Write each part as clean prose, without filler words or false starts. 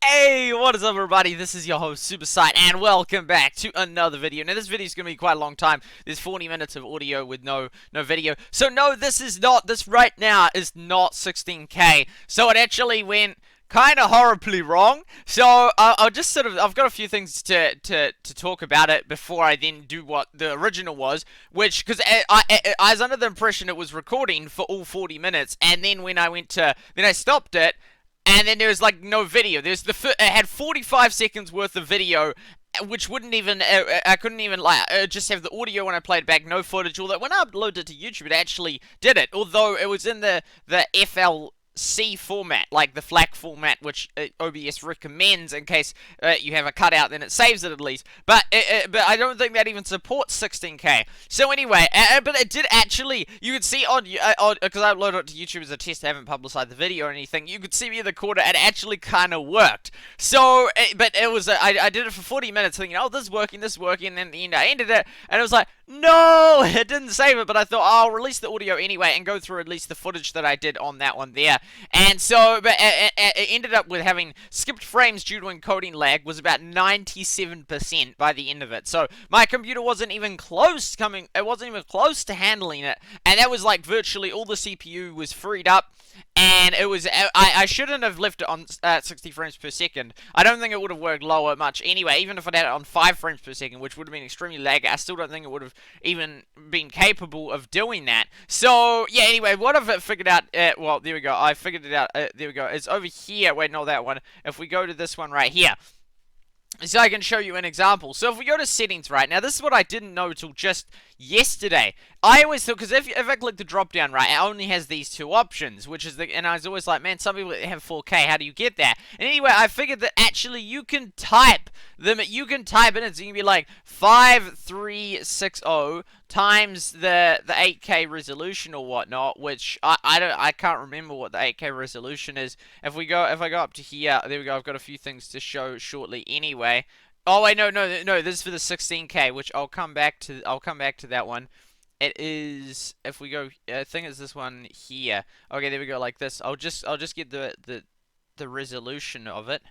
Hey, what is up everybody? This is your host Supersight and welcome back to another video. Now this video is going to be quite a long time. There's 40 minutes of audio with no video. So no, this right now is not 16K. So it actually went kind of horribly wrong. So I'll just I've got a few things to talk about it before I then do what the original was, which because I was under the impression it was recording for all 40 minutes, and then when I stopped it, and then there was like no video. It had 45 seconds worth of video, which wouldn't even I couldn't even just have the audio when I played back, no footage. Although when I uploaded it to YouTube, it actually did it. Although it was in the FLC format, like the FLAC format, which OBS recommends in case you have a cutout, then it saves it at least. But I don't think that even supports 16K. So anyway, but it did actually. You could see on because I uploaded it to YouTube as a test. I haven't publicized the video or anything. You could see me in the corner. It actually kind of worked. So, but it was I did it for 40 minutes, thinking, oh, this is working, and then at the end I ended it, and it was like, no, it didn't save it. But I thought, oh, I'll release the audio anyway and go through at least the footage that I did on that one there. And so, but it ended up with having skipped frames due to encoding lag was about 97% by the end of it. So my computer wasn't even close to handling it, and that was like virtually all the CPU was freed up. And it was, I shouldn't have left it on 60 frames per second. I don't think it would have worked lower much anyway, even if it had it on 5 frames per second, which would have been extremely laggy. I still don't think it would have even been capable of doing that. So, yeah, anyway, what I've figured out, well, there we go, I figured it out, there we go, it's over here, wait, not that one, if we go to this one right here, so I can show you an example. So if we go to settings right now, this is what I didn't know till just yesterday. I always thought, because if I click the drop down right, it only has these two options, which is and I was always like, man, some people have 4K, how do you get that? And anyway, I figured that actually you can type them, you can type in it, so you can be like 5360 times the 8K resolution or whatnot, which I can't remember what the 8K resolution is. If I go up to here, there we go, I've got a few things to show shortly anyway. Oh wait, no, this is for the 16K, which I'll come back to that one. It is, if we go, I think it's this one here. Okay, there we go, like this. I'll just get the resolution of it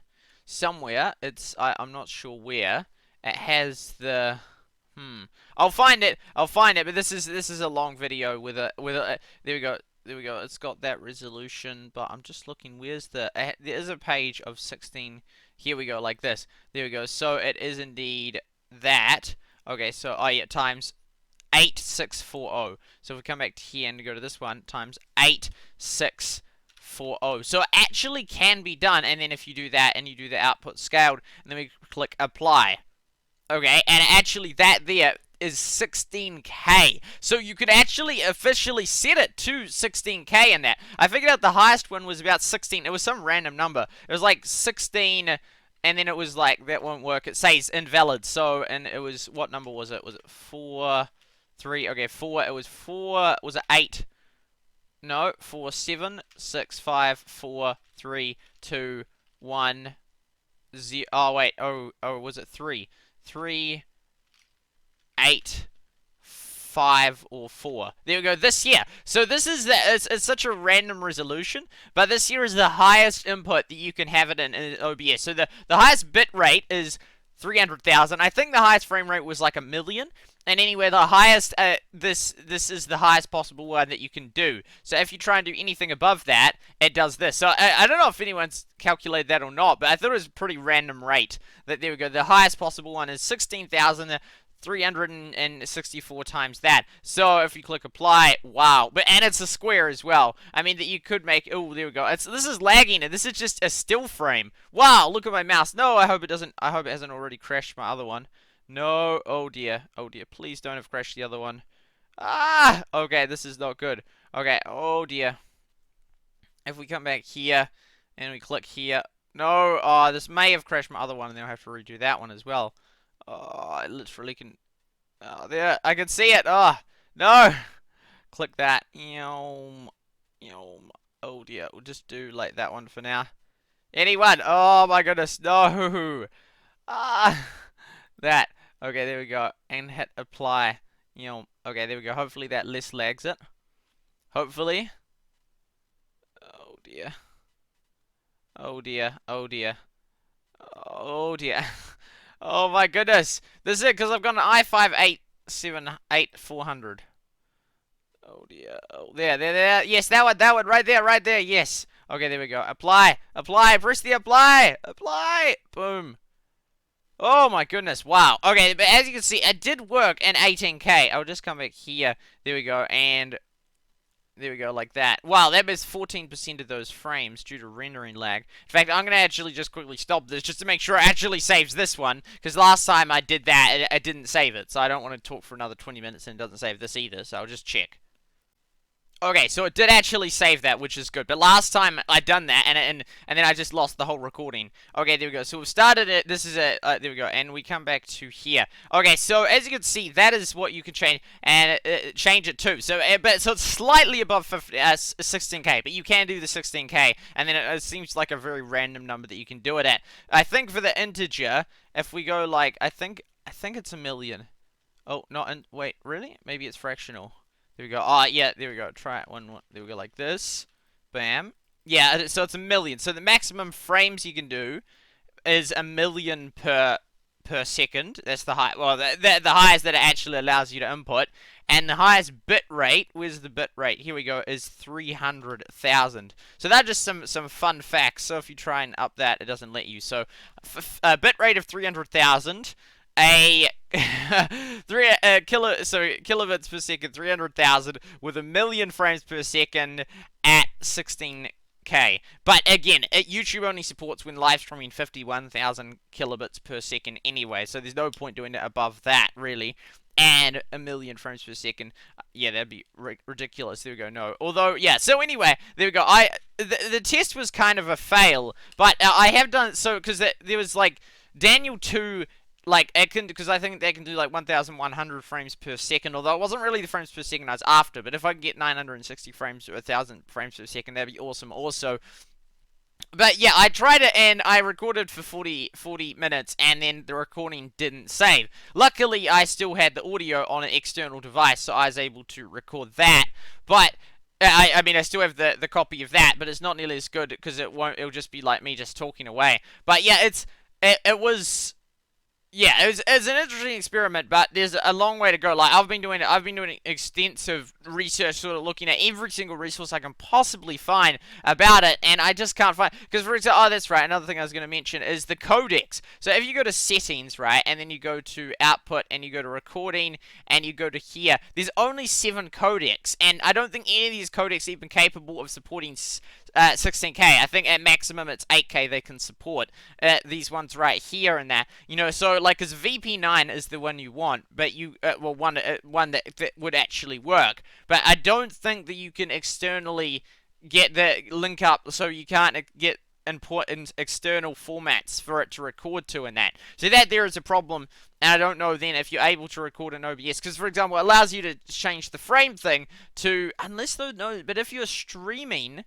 somewhere. I'm not sure where. It has the I'll find it. But this is a long video with a there we go. There we go. It's got that resolution, but I'm just looking. Where's the? There is a page of 16. Here we go, like this. There we go. So it is indeed that. Okay, so oh yeah, times 8640. So if we come back to here and go to this one, times 8640. So it actually can be done. And then if you do that and you do the output scaled, and then we click apply. Okay, and actually that there is 16K. So you could actually officially set it to 16K in that. I figured out the highest one was about 16. It was some random number. It was like 16, and then it was like, that won't work. It says invalid. So, and it was, what number was it? Was it 4, 3? Okay, 4. It was 4, was it 8? No, 4, 7, 6, 5, 4, 3, 2, 1, 0. Oh, wait. Oh, was it 3? 3, 8, 5, or 4. There we go, this here. So this is it's such a random resolution, but this here is the highest input that you can have it in OBS. So the highest bit rate is 300,000. I think the highest frame rate was like 1,000,000. And anyway, the highest, this is the highest possible one that you can do. So if you try and do anything above that, it does this. So I don't know if anyone's calculated that or not, but I thought it was a pretty random rate. There we go. The highest possible one is 16,364 times that. So if you click apply, wow. And it's a square as well. I mean, that you could make, oh, there we go. This is lagging, and this is just a still frame. Wow, look at my mouse. No, I hope it hasn't already crashed my other one. No, oh dear, please don't have crashed the other one. Ah, okay, this is not good. Okay, oh dear. If we come back here, and we click here, no, oh, this may have crashed my other one, and then I'll have to redo that one as well. Oh, I literally can, oh, there, I can see it, oh, no. Click that, oh dear, we'll just do like that one for now. Anyone, oh my goodness, no. Ah, that. Okay, there we go. And hit apply. Okay, there we go. Hopefully that less lags it. Hopefully. Oh dear. Oh dear. Oh dear. Oh my goodness. This is it, because I've got an i5-8788-400. Oh dear. Oh, there. Yes, that one, right there, yes. Okay, there we go. Apply, press the apply. Boom. Oh my goodness, wow. Okay, but as you can see, it did work in 18K. I'll just come back here. There we go, and there we go, like that. Wow, that missed 14% of those frames due to rendering lag. In fact, I'm going to actually just quickly stop this just to make sure it actually saves this one. Because last time I did that, it didn't save it. So I don't want to talk for another 20 minutes and it doesn't save this either. So I'll just check. Okay, so it did actually save that, which is good. But last time I done that, and then I just lost the whole recording. Okay, there we go. So we've started it. This is it. There we go. And we come back to here. Okay, so as you can see, that is what you can change, and change it to. So, so it's slightly above 16K, but you can do the 16K, and then it seems like a very random number that you can do it at. I think for the integer, if we go like, I think it's 1,000,000. Oh, not in. Wait, really? Maybe it's fractional. There we go. Oh, yeah, there we go. Try it. One. There we go, like this. Bam. Yeah, so it's 1,000,000. So the maximum frames you can do is 1,000,000 per second. That's the high. Well, the highest that it actually allows you to input. And the highest bit rate, where's the bit rate? Here we go, is 300,000. So that's just some fun facts. So if you try and up that, it doesn't let you. So a bit rate of 300,000. Kilobits per second, 300,000 with 1,000,000 frames per second at 16K. But again, YouTube only supports when live streaming 51,000 kilobits per second anyway, so there's no point doing it above that, really. And 1,000,000 frames per second, yeah, that'd be ridiculous. There we go. No, although, yeah. So anyway, there we go. The test was kind of a fail, but I have done so because there was like Daniel 2. Like, it can, because I think they can do like 1,100 frames per second, although it wasn't really the frames per second I was after, but if I can get 960 frames or 1,000 frames per second, that'd be awesome also. But yeah, I tried it and I recorded for 40 minutes and then the recording didn't save. Luckily, I still had the audio on an external device, so I was able to record that, but I mean, I still have the copy of that, but it's not nearly as good because it'll just be like me just talking away. But yeah, it was... Yeah, it's an interesting experiment, but there's a long way to go. Like, I've been doing extensive research, sort of looking at every single resource I can possibly find about it, and I just can't find, because for example, oh, that's right, another thing I was going to mention is the codecs. So if you go to settings, right, and then you go to output, and you go to recording, and you go to here, there's only 7 codecs, and I don't think any of these codecs are even capable of supporting 16K. I think at maximum it's 8K they can support. These ones right here and that, you know, so like, because VP9 is the one you want, but you well, one that would actually work, but I don't think that you can externally get the link up, so you can't get input in external formats for it to record to in that. So that there is a problem, and I don't know then if you're able to record in OBS, because for example, it allows you to change the frame thing to, unless though, no, but if you're streaming,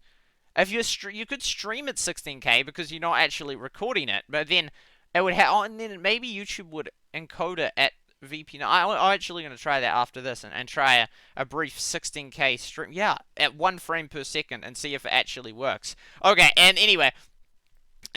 you could stream at 16K because you're not actually recording it, but then it would have, oh, and then maybe YouTube would encode it at VP9. I'm actually going to try that after this and try a brief 16K stream, yeah, at 1 frame per second and see if it actually works. Okay, and anyway,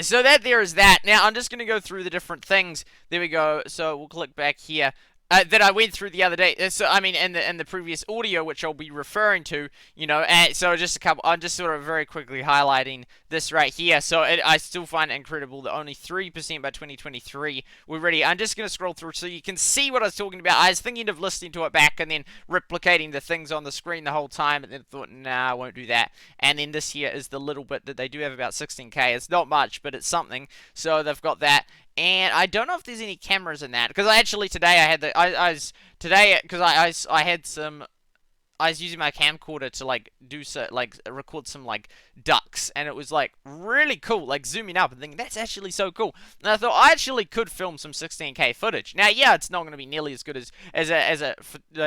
so there is that. Now, I'm just going to go through the different things. There we go. So we'll click back here. That I went through the other day. So I mean, in the previous audio, which I'll be referring to, you know. So just a couple. I'm just sort of very quickly highlighting this right here. So I still find it incredible that only 3% by 2023 were ready. I'm just gonna scroll through so you can see what I was talking about. I was thinking of listening to it back and then replicating the things on the screen the whole time, and then thought, nah, I won't do that. And then this here is the little bit that they do have about 16K. It's not much, but it's something. So they've got that. And I don't know if there's any cameras in that, because actually today I had I was using my camcorder to like record some like ducks, and it was like really cool, like zooming up and thinking that's actually so cool. And I thought I actually could film some 16K footage. Now, yeah, it's not going to be nearly as good as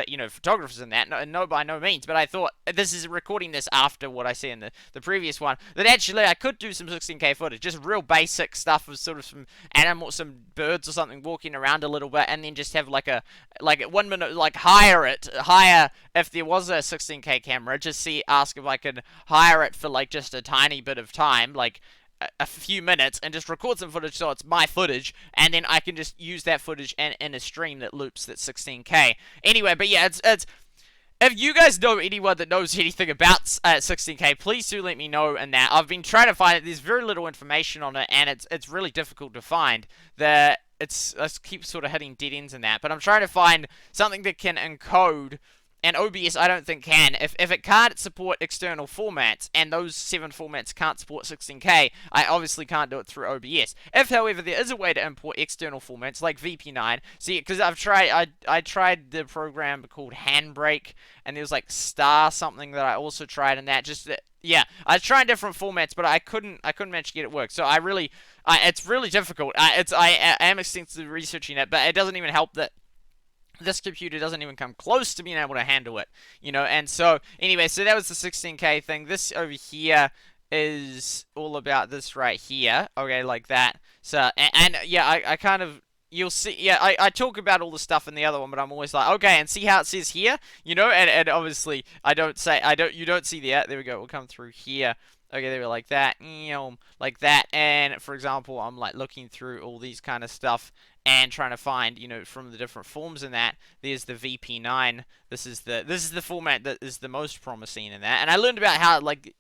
you know, photographers in that, no by no means. But I thought this is recording this after what I see in the previous one, that actually I could do some 16K footage, just real basic stuff of sort of some animals, some birds or something walking around a little bit, and then just have like 1 minute, like hire if there was a 16K camera, ask if I could hire it for like just a tiny bit of time, like a few minutes and just record some footage so it's my footage, and then I can just use that footage in a stream that loops that's 16K. Anyway, but yeah, it's if you guys know anyone that knows anything about 16K, please do let me know in that. I've been trying to find it. There's very little information on it, and it's really difficult to find. I keep sort of hitting dead ends in that, but I'm trying to find something that can encode. And OBS, I don't think can. If it can't support external formats, and those 7 formats can't support 16K, I obviously can't do it through OBS. If, however, there is a way to import external formats like VP9, see, because I tried the program called Handbrake, and there was like Star something that I also tried, and that yeah, I was trying different formats, but I couldn't manage to get it work. So it's really difficult. I am extensively researching it, but it doesn't even help that this computer doesn't even come close to being able to handle it, and so, anyway, so that was the 16K thing. This over here is all about this right here, okay, like that. So, and yeah, I kind of, you'll see, yeah, I talk about all the stuff in the other one, but I'm always like, okay, and see how it says here, and obviously, you don't see that, there we go, we'll come through here. Okay, they were like that, like that, and for example, I'm like looking through all these kind of stuff and trying to find, from the different forms in that. There's the VP9. This is the format that is the most promising in that. And I learned about how like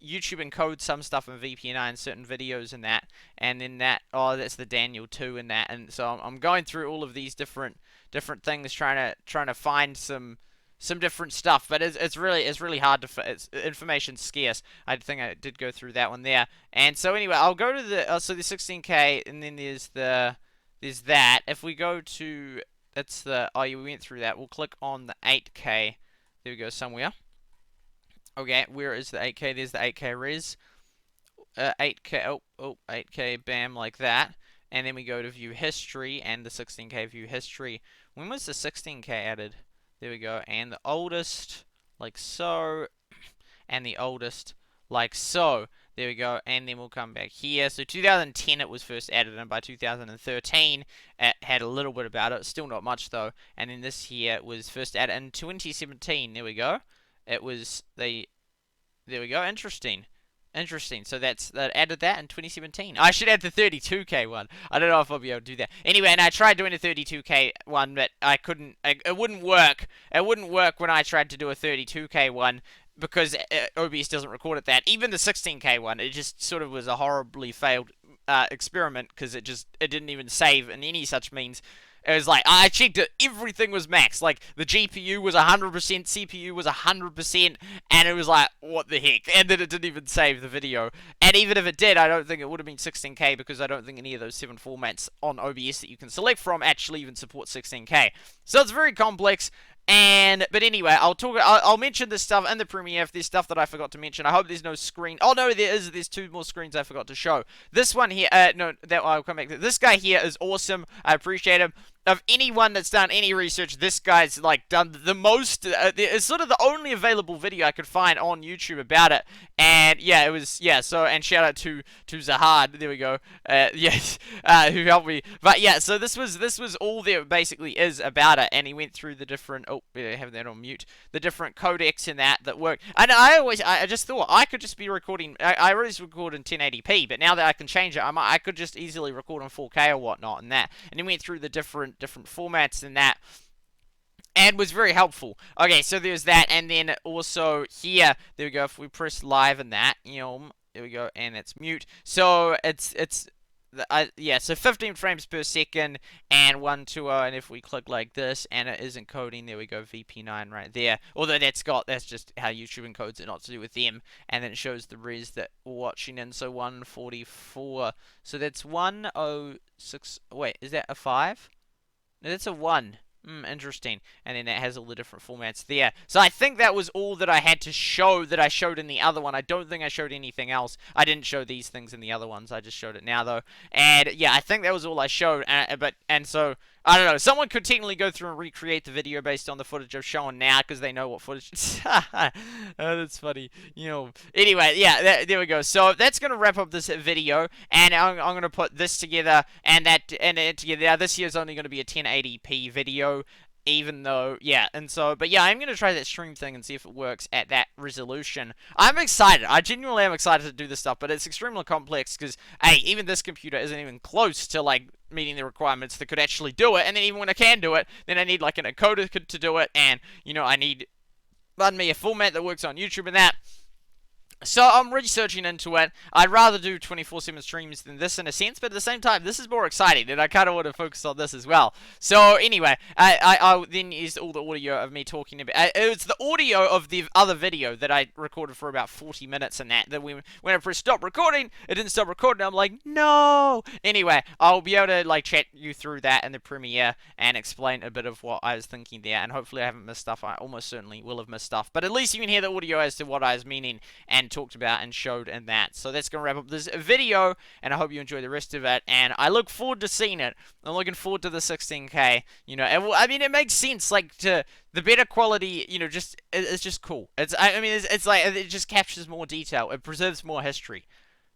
YouTube encodes some stuff in VP9, certain videos in that, and then that's the Daniel 2 in that. And so I'm going through all of these different things, trying to find some different stuff, but it's really hard to. It's information's scarce. I think I did go through that one there, and so anyway, I'll go to the 16K, and then there's that. If we go to we went through that. We'll click on the 8K. There we go, somewhere. Okay, where is the 8K? There's the 8K res. 8K. Oh, 8K. Bam, like that. And then we go to view history and the 16K view history. When was the 16K added? There we go, and the oldest, like so, and the oldest, like so. There we go, and then we'll come back here. So 2010 it was first added, and by 2013 it had a little bit about it, still not much though. And then this here was first added in 2017. There we go. There we go. Interesting. So that added that in 2017. I should add the 32K one. I don't know if I'll be able to do that. Anyway, and I tried doing a 32K one, but I couldn't. It wouldn't work. It wouldn't work when I tried to do a 32K one because OBS doesn't record at that. Even the 16K one, it just sort of was a horribly failed experiment because it didn't even save in any such means. It was like, I checked it, everything was max. Like, the GPU was 100%, CPU was 100%, and it was like, what the heck? And then it didn't even save the video. And even if it did, I don't think it would have been 16K because I don't think any of those 7 formats on OBS that you can select from actually even support 16K. So it's very complex. But anyway, I'll mention this stuff in the Premiere if there's stuff that I forgot to mention. I hope there's no screen. Oh no, there's 2 more screens I forgot to show. This one here, no, that I'll come back to. This guy here is awesome. I appreciate him. Of anyone that's done any research, this guy's like done the most. It's sort of the only available video I could find on YouTube about it. And yeah, it was, yeah. So, and shout out to Zahad. There we go. Yes, who helped me. But yeah, so this was all there basically is about it. And he went through the different. Oh, we have that on mute. The different codecs in that work. And I just thought I could just be recording. I always record in 1080p, but now that I can change it, I could just easily record in 4K or whatnot and that. And he went through the different formats and that, and was very helpful. Okay, so there's that, and then also here, there we go. If we press live and that, there we go, and it's mute. So yeah, so 15 frames per second and 120, and if we click like this and it is encoding, there we go, VP9 right there. Although that's just how YouTube encodes it, not to do with them. And then it shows the res that we're watching in, so 144. So that's 106. Wait, is that a 5? No, that's a 1. Interesting. And then it has all the different formats there. So I think that was all that I had to show that I showed in the other one. I don't think I showed anything else. I didn't show these things in the other ones. I just showed it now, though. And yeah, I think that was all I showed. And so, I don't know. Someone could technically go through and recreate the video based on the footage I've shown now because they know what footage. Oh, that's funny. Anyway, yeah, there we go. So that's going to wrap up this video. And I'm going to put this together and that together. Now, this here is only going to be a 1080p video. even though, yeah, and so, but yeah, I'm going to try that stream thing and see if it works at that resolution. I'm excited. I genuinely am excited to do this stuff, but it's extremely complex because, hey, even this computer isn't even close to, like, meeting the requirements that could actually do it, and then even when I can do it, then I need, like, an encoder to do it, and, you know, I need, pardon me, a format that works on YouTube and that. So I'm researching into it. I'd rather do 24/7 streams than this in a sense, but at the same time, this is more exciting, and I kind of want to focus on this as well. So anyway, I then used all the audio of me talking about. It was the audio of the other video that I recorded for about 40 minutes, and that when I pressed stop recording, it didn't stop recording. I'm like, no. Anyway, I'll be able to like chat you through that in the premiere and explain a bit of what I was thinking there, and hopefully I haven't missed stuff. I almost certainly will have missed stuff, but at least you can hear the audio as to what I was meaning and talked about and showed in that. So that's going to wrap up this video, and I hope you enjoy the rest of it, and I look forward to seeing it. I'm looking forward to the 16K, you know, and I mean, it makes sense, like, to the better quality, you know, just, it's just cool. I mean, it's like, it just captures more detail, it preserves more history.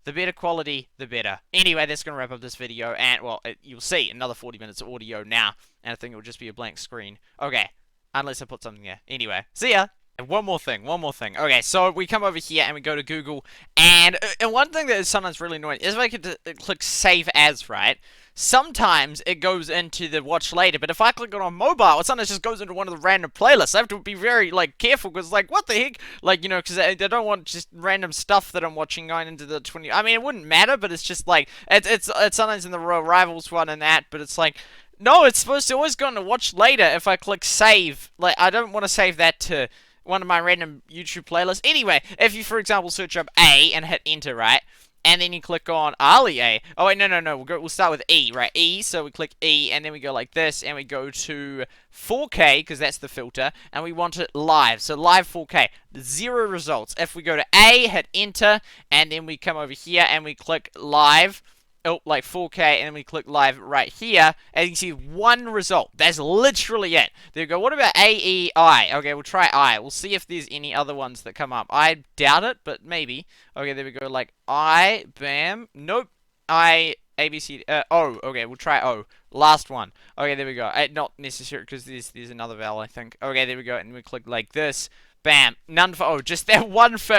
The better quality, the better. Anyway, that's going to wrap up this video, and, well, you'll see another 40 minutes of audio now, and I think it will just be a blank screen. Okay, unless I put something there. Anyway, see ya! And one more thing. Okay, so we come over here and we go to Google, and one thing that is sometimes really annoying is if I could click Save As, right? Sometimes it goes into the watch later, but if I click it on mobile, it sometimes just goes into one of the random playlists. I have to be very, like, careful, because, like, what the heck? Like, you know, because I don't want just random stuff that I'm watching going into the 20... I mean, it wouldn't matter, but it's just, like, it's sometimes in the Royal Rivals one and that, but it's like... No, it's supposed to always go into watch later if I click Save. Like, I don't want to save that to one of my random YouTube playlists. Anyway, if you, for example, search up A and hit enter, right? And then you click on Ali A. Oh, wait, no. We'll start with E, right? E, so we click E, and then we go like this, and we go to 4K, because that's the filter, and we want it live. So live 4K. 0 results. If we go to A, hit enter, and then we come over here, and we click live. Oh, like 4K, and then we click live right here, and you can see 1 result. That's literally it. There we go. What about AEI? Okay, we'll try I. We'll see if there's any other ones that come up. I doubt it, but maybe. Okay, there we go. Like I, bam. Nope. I, ABC, O. Okay, we'll try O. Last one. Okay, there we go. Not necessary, because there's another vowel, I think. Okay, there we go, and we click like this. Bam. None for O. Just that one for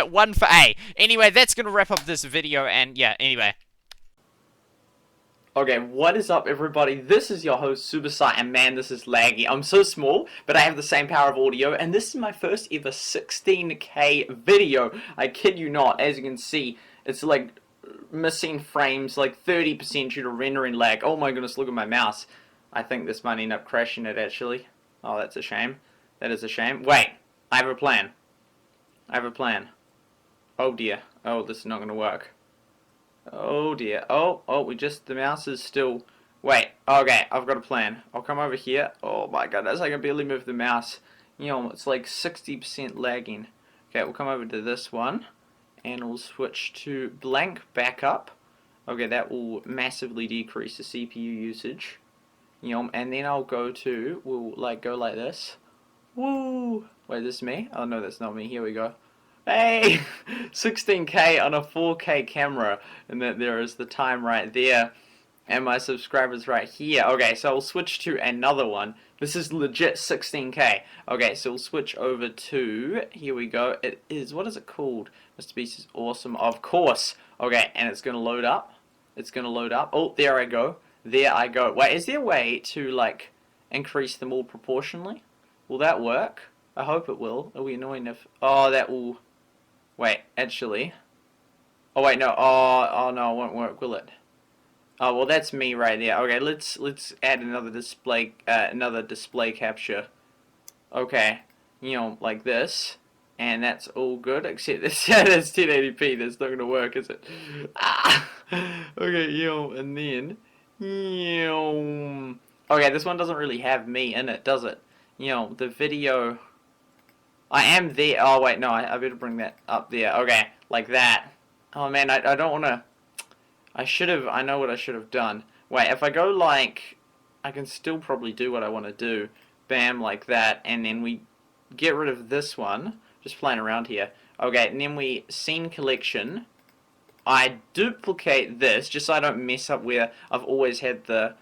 A. Anyway, that's going to wrap up this video, and yeah, anyway. Okay, what is up, everybody? This is your host, Supersight, and man, this is laggy. I'm so small, but I have the same power of audio, and this is my first ever 16K video. I kid you not. As you can see, it's like missing frames, like 30% due to rendering lag. Oh my goodness, look at my mouse. I think this might end up crashing it, actually. Oh, that's a shame. That is a shame. Wait, I have a plan. Oh dear. Oh, this is not going to work. Oh dear. Oh, the mouse is still... Wait, okay, I've got a plan. I'll come over here. Oh my goodness, I can barely move the mouse. You know, it's like 60% lagging. Okay, we'll come over to this one, and we'll switch to blank backup. Okay, that will massively decrease the CPU usage. You know, and then I'll go to, we'll like go like this. Woo! Wait, this is me? Oh no, that's not me. Here we go. Hey! 16K on a 4K camera, and then there is the time right there, and my subscribers right here. Okay, so we'll switch to another one. This is legit 16K. Okay, so we'll switch over to, here we go. It is, what is it called? Mr. Beast is awesome, of course. Okay, and it's gonna load up. Oh, there I go. Wait, is there a way to, like, increase them all proportionally? Will that work? I hope it will. It'll be annoying if... Oh, that will... Wait, actually... Oh, wait, no. Oh, no, it won't work, will it? Oh, well, that's me right there. Okay, let's add another display capture. Okay, you know, like this. And that's all good, except that's 1080p. That's not gonna work, is it? Ah! Okay, you know, and then... You know... Okay, this one doesn't really have me in it, does it? You know, the video... I am there. Oh, wait, no, I better bring that up there. Okay, like that. Oh, man, I don't want to... I know what I should have done. Wait, if I go like... I can still probably do what I want to do. Bam, like that. And then we get rid of this one. Just playing around here. Okay, and then we scene collection. I duplicate this, just so I don't mess up where I've always had the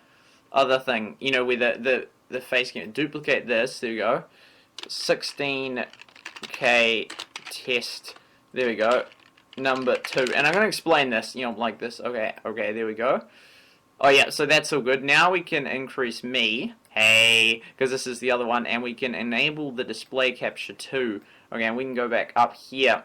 other thing. You know, where the the face cam, duplicate this, there we go, 16K test, there we go, number 2, and I'm going to explain this, like this, okay, there we go. Oh yeah, so that's all good. Now we can increase me, hey, because this is the other one, and we can enable the display capture too. Okay, and we can go back up here.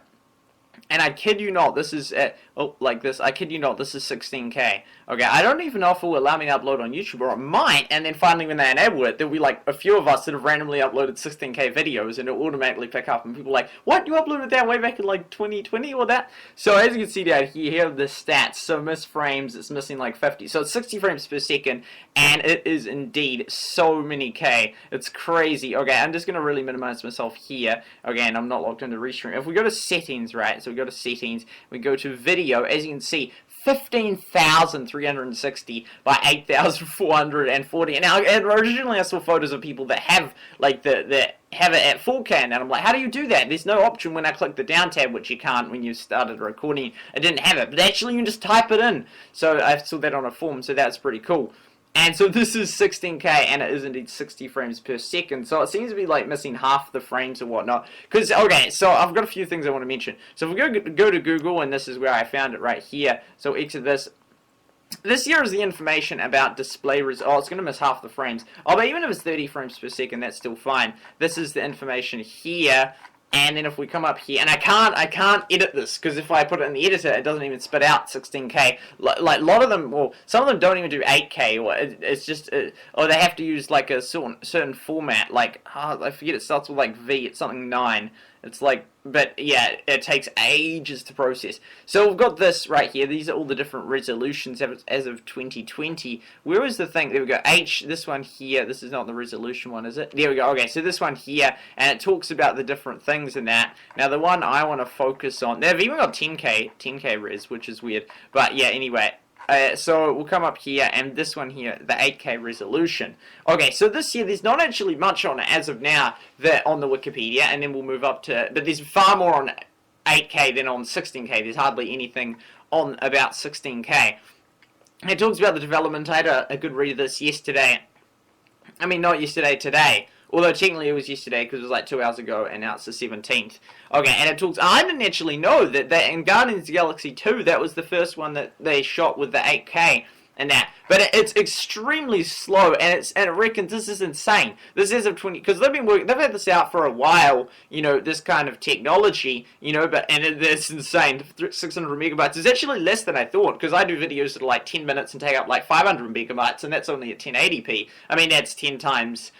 And I kid you not, this is at, like this, I kid you not, this is 16K. Okay, I don't even know if it will allow me to upload on YouTube, or it might, and then finally when they enable it, there'll be like a few of us that have randomly uploaded 16K videos, and it'll automatically pick up, and people are like, what, you uploaded that way back in like 2020 or that? So as you can see down here are the stats. So miss frames, it's missing like 50. So it's 60 frames per second, and it is indeed so many K. It's crazy. Okay, I'm just going to really minimize myself here. Okay, and I'm not logged into Restream. If we go to settings, right, so we go to settings, we go to video, as you can see, 15,360 by 8,440. Now, originally I saw photos of people that have like that have it at 4K, and I'm like, how do you do that? There's no option when I click the down tab, which you can't when you started recording. I didn't have it, but actually you can just type it in. So I saw that on a form, so that's pretty cool. And so this is 16K, and it is indeed 60 frames per second. So it seems to be like missing half the frames or whatnot. Because, okay, so I've got a few things I want to mention. So if we go to Google, and this is where I found it right here. So exit this. This here is the information about display results. Oh, it's going to miss half the frames. Oh, but even if it's 30 frames per second, that's still fine. This is the information here. And then if we come up here, and I can't edit this, because if I put it in the editor, it doesn't even spit out 16K. Like a lot of them, well, some of them don't even do 8K, or it's just, or they have to use like a certain format, like, I forget, it starts with like V, it's something 9. It's like, but yeah, it takes ages to process. So we've got this right here. These are all the different resolutions as of 2020. Where is the thing? There we go. This one here. This is not the resolution one, is it? There we go. Okay, so this one here, and it talks about the different things in that. Now the one I want to focus on, they've even got 10K res, which is weird. But yeah, anyway. So we'll come up here, and this one here, the 8K resolution. Okay, so this here, there's not actually much on it as of now on the Wikipedia, and then we'll move up to, but there's far more on 8K than on 16K. There's hardly anything on about 16K. It talks about the development. I had a good read of this yesterday. I mean, not yesterday, today. Although technically it was yesterday because it was like 2 hours ago, and now it's the 17th. Okay, and it talks. I didn't actually know that in Guardians of the Galaxy 2, that was the first one that they shot with the 8K and that. But it's extremely slow, and it reckons this is insane. This is of 20 because they've had this out for a while. This kind of technology. And it's insane. 600 megabytes is actually less than I thought, because I do videos that are like 10 minutes and take up like 500 megabytes, and that's only at 1080p. I mean, that's 10 times.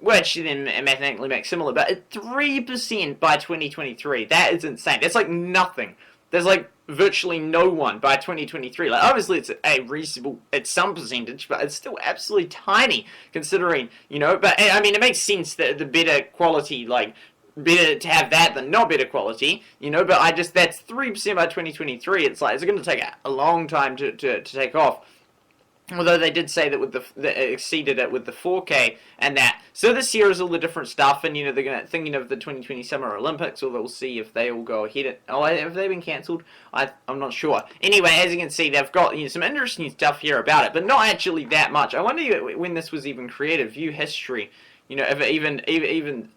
Which then mathematically makes similar, but at 3% by 2023, that is insane. That's like nothing. There's like virtually no one by 2023. Like, obviously it's a reasonable, it's some percentage, but it's still absolutely tiny considering, but I mean, it makes sense that the better quality, like, better to have that than not better quality, but that's 3% by 2023. It's like, it's going to take a long time to take off. Although they did say that they exceeded it with the 4K and that. So this here is all the different stuff, and they're thinking of the 2020 Summer Olympics, or they'll see if they all go ahead. Have they been cancelled? I'm not sure. Anyway, as you can see, they've got some interesting stuff here about it, but not actually that much. I wonder when this was even created. View history. If it even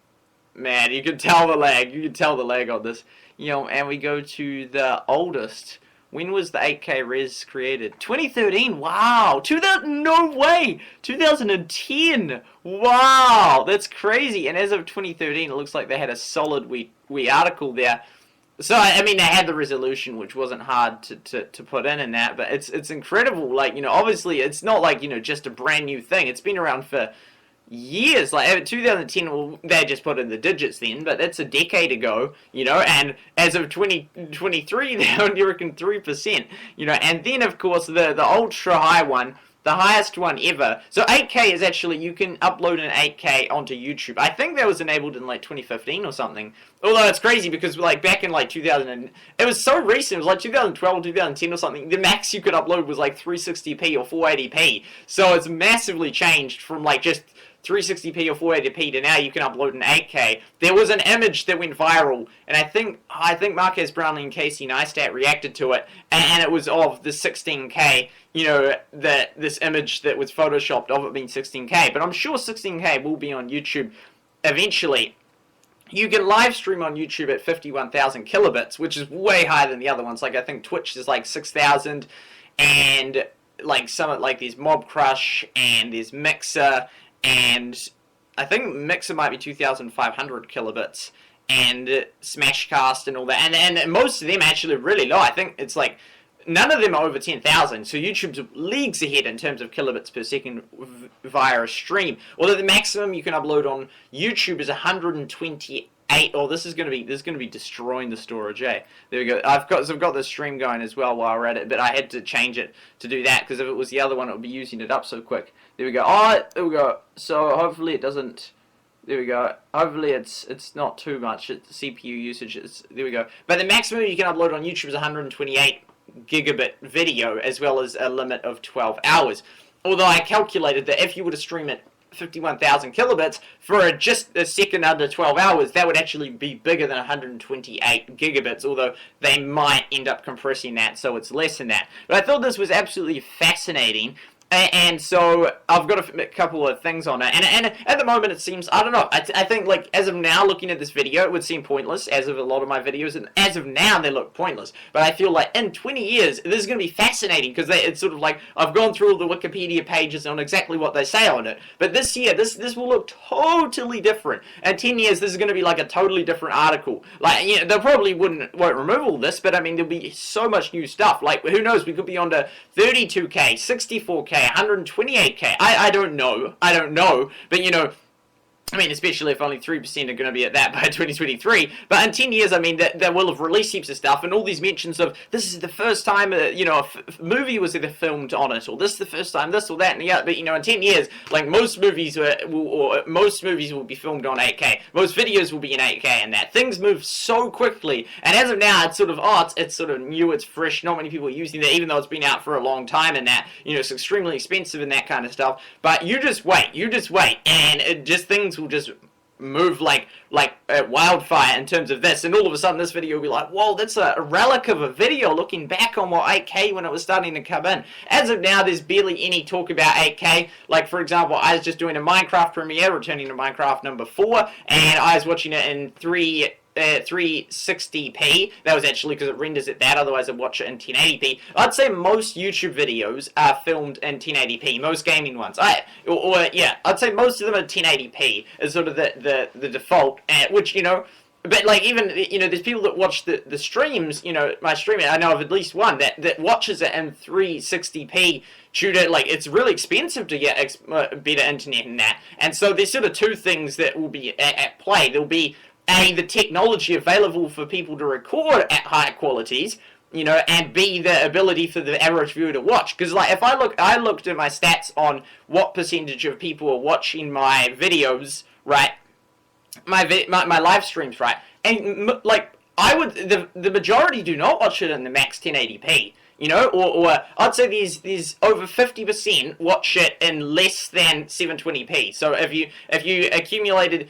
man, you could tell the lag. You could tell the lag on this. And we go to the oldest. When was the 8K res created? 2013. Wow. 2000. No way. 2010. Wow. That's crazy. And as of 2013, it looks like they had a solid wee article there. So I mean, they had the resolution, which wasn't hard to put in that. But it's incredible. Like, obviously it's not like just a brand new thing. It's been around for years. Like 2010, well, they just put in the digits then, but that's a decade ago, and as of 2023, they're only reckon 3%, and then of course the ultra high one, the highest one ever. So 8K is actually, you can upload an 8K onto YouTube. I think that was enabled in like 2015 or something. Although it's crazy because like back in like 2000, it was so recent, it was like 2012, 2010 or something, the max you could upload was like 360p or 480p. So it's massively changed from like just 360p or 480p to now you can upload in 8K. There was an image that went viral, and I think Marquez Brownlee and Casey Neistat reacted to it, and it was of the 16K, you know, this image that was photoshopped of it being 16K. But I'm sure 16K will be on YouTube eventually. You can live stream on YouTube at 51,000 kilobits, which is way higher than the other ones. Like, I think Twitch is like 6,000, and like there's Mob Crush, and there's Mixer, and I think Mixer might be 2,500 kilobits, and Smashcast and all that, and most of them actually are really low. I think it's like none of them are over 10,000, so YouTube's leagues ahead in terms of kilobits per second via a stream. Although the maximum you can upload on YouTube is 128. Oh, this is gonna be destroying the storage. Eh? There we go. I've got the stream going as well while we're at it, but I had to change it to do that because if it was the other one, it would be using it up so quick. There we go. Oh, there we go. So hopefully it doesn't. There we go. Hopefully it's not too much. It's CPU usage. There we go. But the maximum you can upload on YouTube is 128 gigabit video, as well as a limit of 12 hours. Although I calculated that if you were to stream it 51,000 kilobits for just a second under 12 hours, that would actually be bigger than 128 gigabits, although they might end up compressing that so it's less than that. But I thought this was absolutely fascinating. And so I've got a couple of things on it, and at the moment it seems, I don't know, I think like as of now looking at this video it would seem pointless, as of a lot of my videos, and as of now they look pointless, but I feel like in 20 years this is going to be fascinating, because it's sort of like I've gone through all the Wikipedia pages on exactly what they say on it, but this year this will look totally different. In 10 years this is going to be like a totally different article. Like, you know, they probably won't remove all this, but I mean there'll be so much new stuff. Like, who knows, we could be on to 32K, 64K, 128K. I don't know, but you know, I mean, especially if only 3% are going to be at that by 2023. But in 10 years, I mean, they will have released heaps of stuff, and all these mentions of this is the first time, you know, a movie was either filmed on it, or this is the first time, this or that, and the other. But you know, in 10 years, like most movies will be filmed on 8K. Most videos will be in 8K, and that things move so quickly. And as of now, it's sort of it's sort of new, it's fresh. Not many people are using it, even though it's been out for a long time, and that, you know, it's extremely expensive and that kind of stuff. But you just wait, and things will just move like wildfire in terms of this, and all of a sudden this video will be like, whoa, that's a relic of a video looking back on what 8K when it was starting to come in. As of now, there's barely any talk about 8K. Like, for example, I was just doing a Minecraft premiere, returning to Minecraft number 4, and I was watching it in 360p. That was actually because it renders it that, otherwise I'd watch it in 1080p. I'd say most YouTube videos are filmed in 1080p, most gaming ones. I'd say most of them are 1080p is sort of the default, which, you know, but like, even, you know, there's people that watch the streams, you know, my stream, I know of at least one that watches it in 360p due to, like, it's really expensive to get better internet and that. And so there's sort of two things that will be at play. There'll be A, the technology available for people to record at high qualities, you know, and B, the ability for the average viewer to watch. Because, like, if I looked at my stats on what percentage of people are watching my videos, right, my live streams, right, and, like, the majority do not watch it in the max 1080p. You know, or I'd say these over 50% watch it in less than 720p. So if you added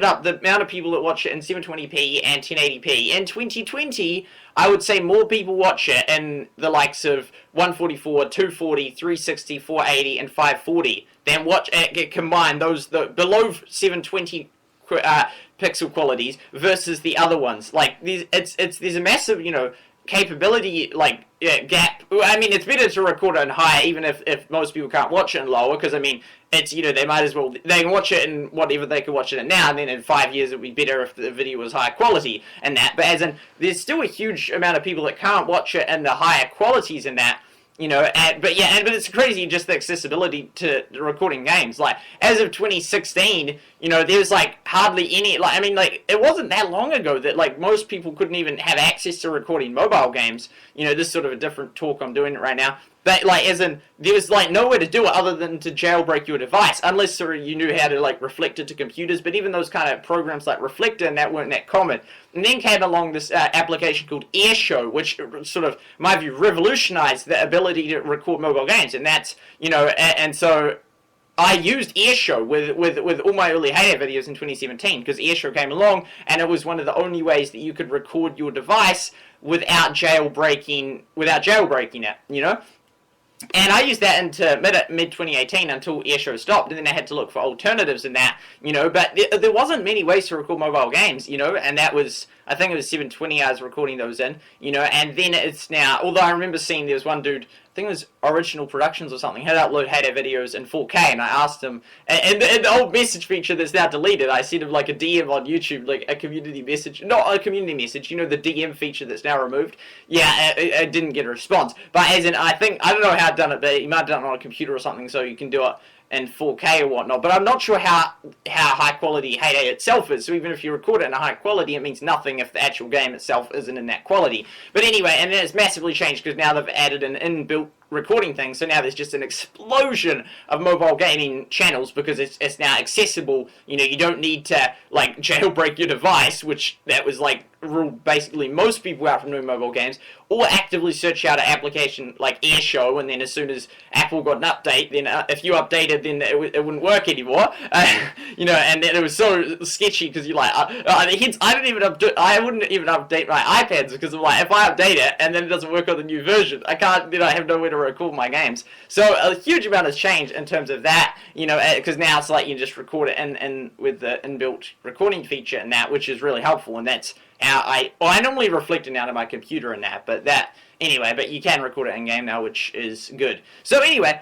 up the amount of people that watch it in 720p and 1080p in 2020, I would say more people watch it in the likes of 144, 240, 360, 480, and 540 than watch it combine the below 720 pixel qualities versus the other ones. Like, there's a massive, you know, capability, like, gap. I mean, it's better to record it in higher, even if most people can't watch it in lower, because, I mean, it's, you know, they might as well, they can watch it in whatever they can watch it in now, and then in 5 years it would be better if the video was higher quality and that. But as in, there's still a huge amount of people that can't watch it in the higher qualities and that. You know, but it's crazy, just the accessibility to recording games. Like, as of 2016, you know, there's, like, hardly any, like, I mean, like, it wasn't that long ago that, like, most people couldn't even have access to recording mobile games. You know, this is sort of a different talk, I'm doing it right now. But, like, as in, there was, like, nowhere to do it other than to jailbreak your device, unless you knew how to, like, reflect it to computers. But even those kind of programs like Reflector and that weren't that common. And then came along this application called Airshow, which sort of, in my view, revolutionized the ability to record mobile games. And that's, you know, and so I used Airshow with all my early Halo videos in 2017 because Airshow came along and it was one of the only ways that you could record your device without jailbreaking it, you know? And I used that into mid 2018 until Airshow stopped, and then I had to look for alternatives in that, you know. But there wasn't many ways to record mobile games, you know, and that was, I think it was 720 I was recording those in, you know. And then it's now, although I remember seeing there was one dude, I think it was Original Productions or something, had upload Halo videos in 4K, and I asked him, and the old message feature that's now deleted, I sent him like a DM on YouTube, like a community message, not a community message, you know, the DM feature that's now removed. Yeah, it didn't get a response, but as in, I don't know how I'd done it, but he might have done it on a computer or something, so you can do it in 4K or whatnot, but I'm not sure how high quality Halo itself is, so even if you record it in a high quality, it means nothing if the actual game itself isn't in that quality. But anyway, and then it's massively changed because now they've added an inbuilt recording thing, so now there's just an explosion of mobile gaming channels because it's now accessible. You know, you don't need to like jailbreak your device, which that was like ruled basically most people out from doing mobile games, or actively search out an application like Airshow, and then as soon as Apple got an update, then if you updated, then it wouldn't work anymore. You know, and then it was so sketchy because you're like, I wouldn't even update my iPads because I'm like, if I update it and then it doesn't work on the new version, I can't, you know, I have nowhere to record my games. So a huge amount has changed in terms of that, you know, because now it's like you just record it in with the inbuilt recording feature and that, which is really helpful, and that's how I normally reflect it out of my computer and that, but you can record it in game now, which is good. So anyway,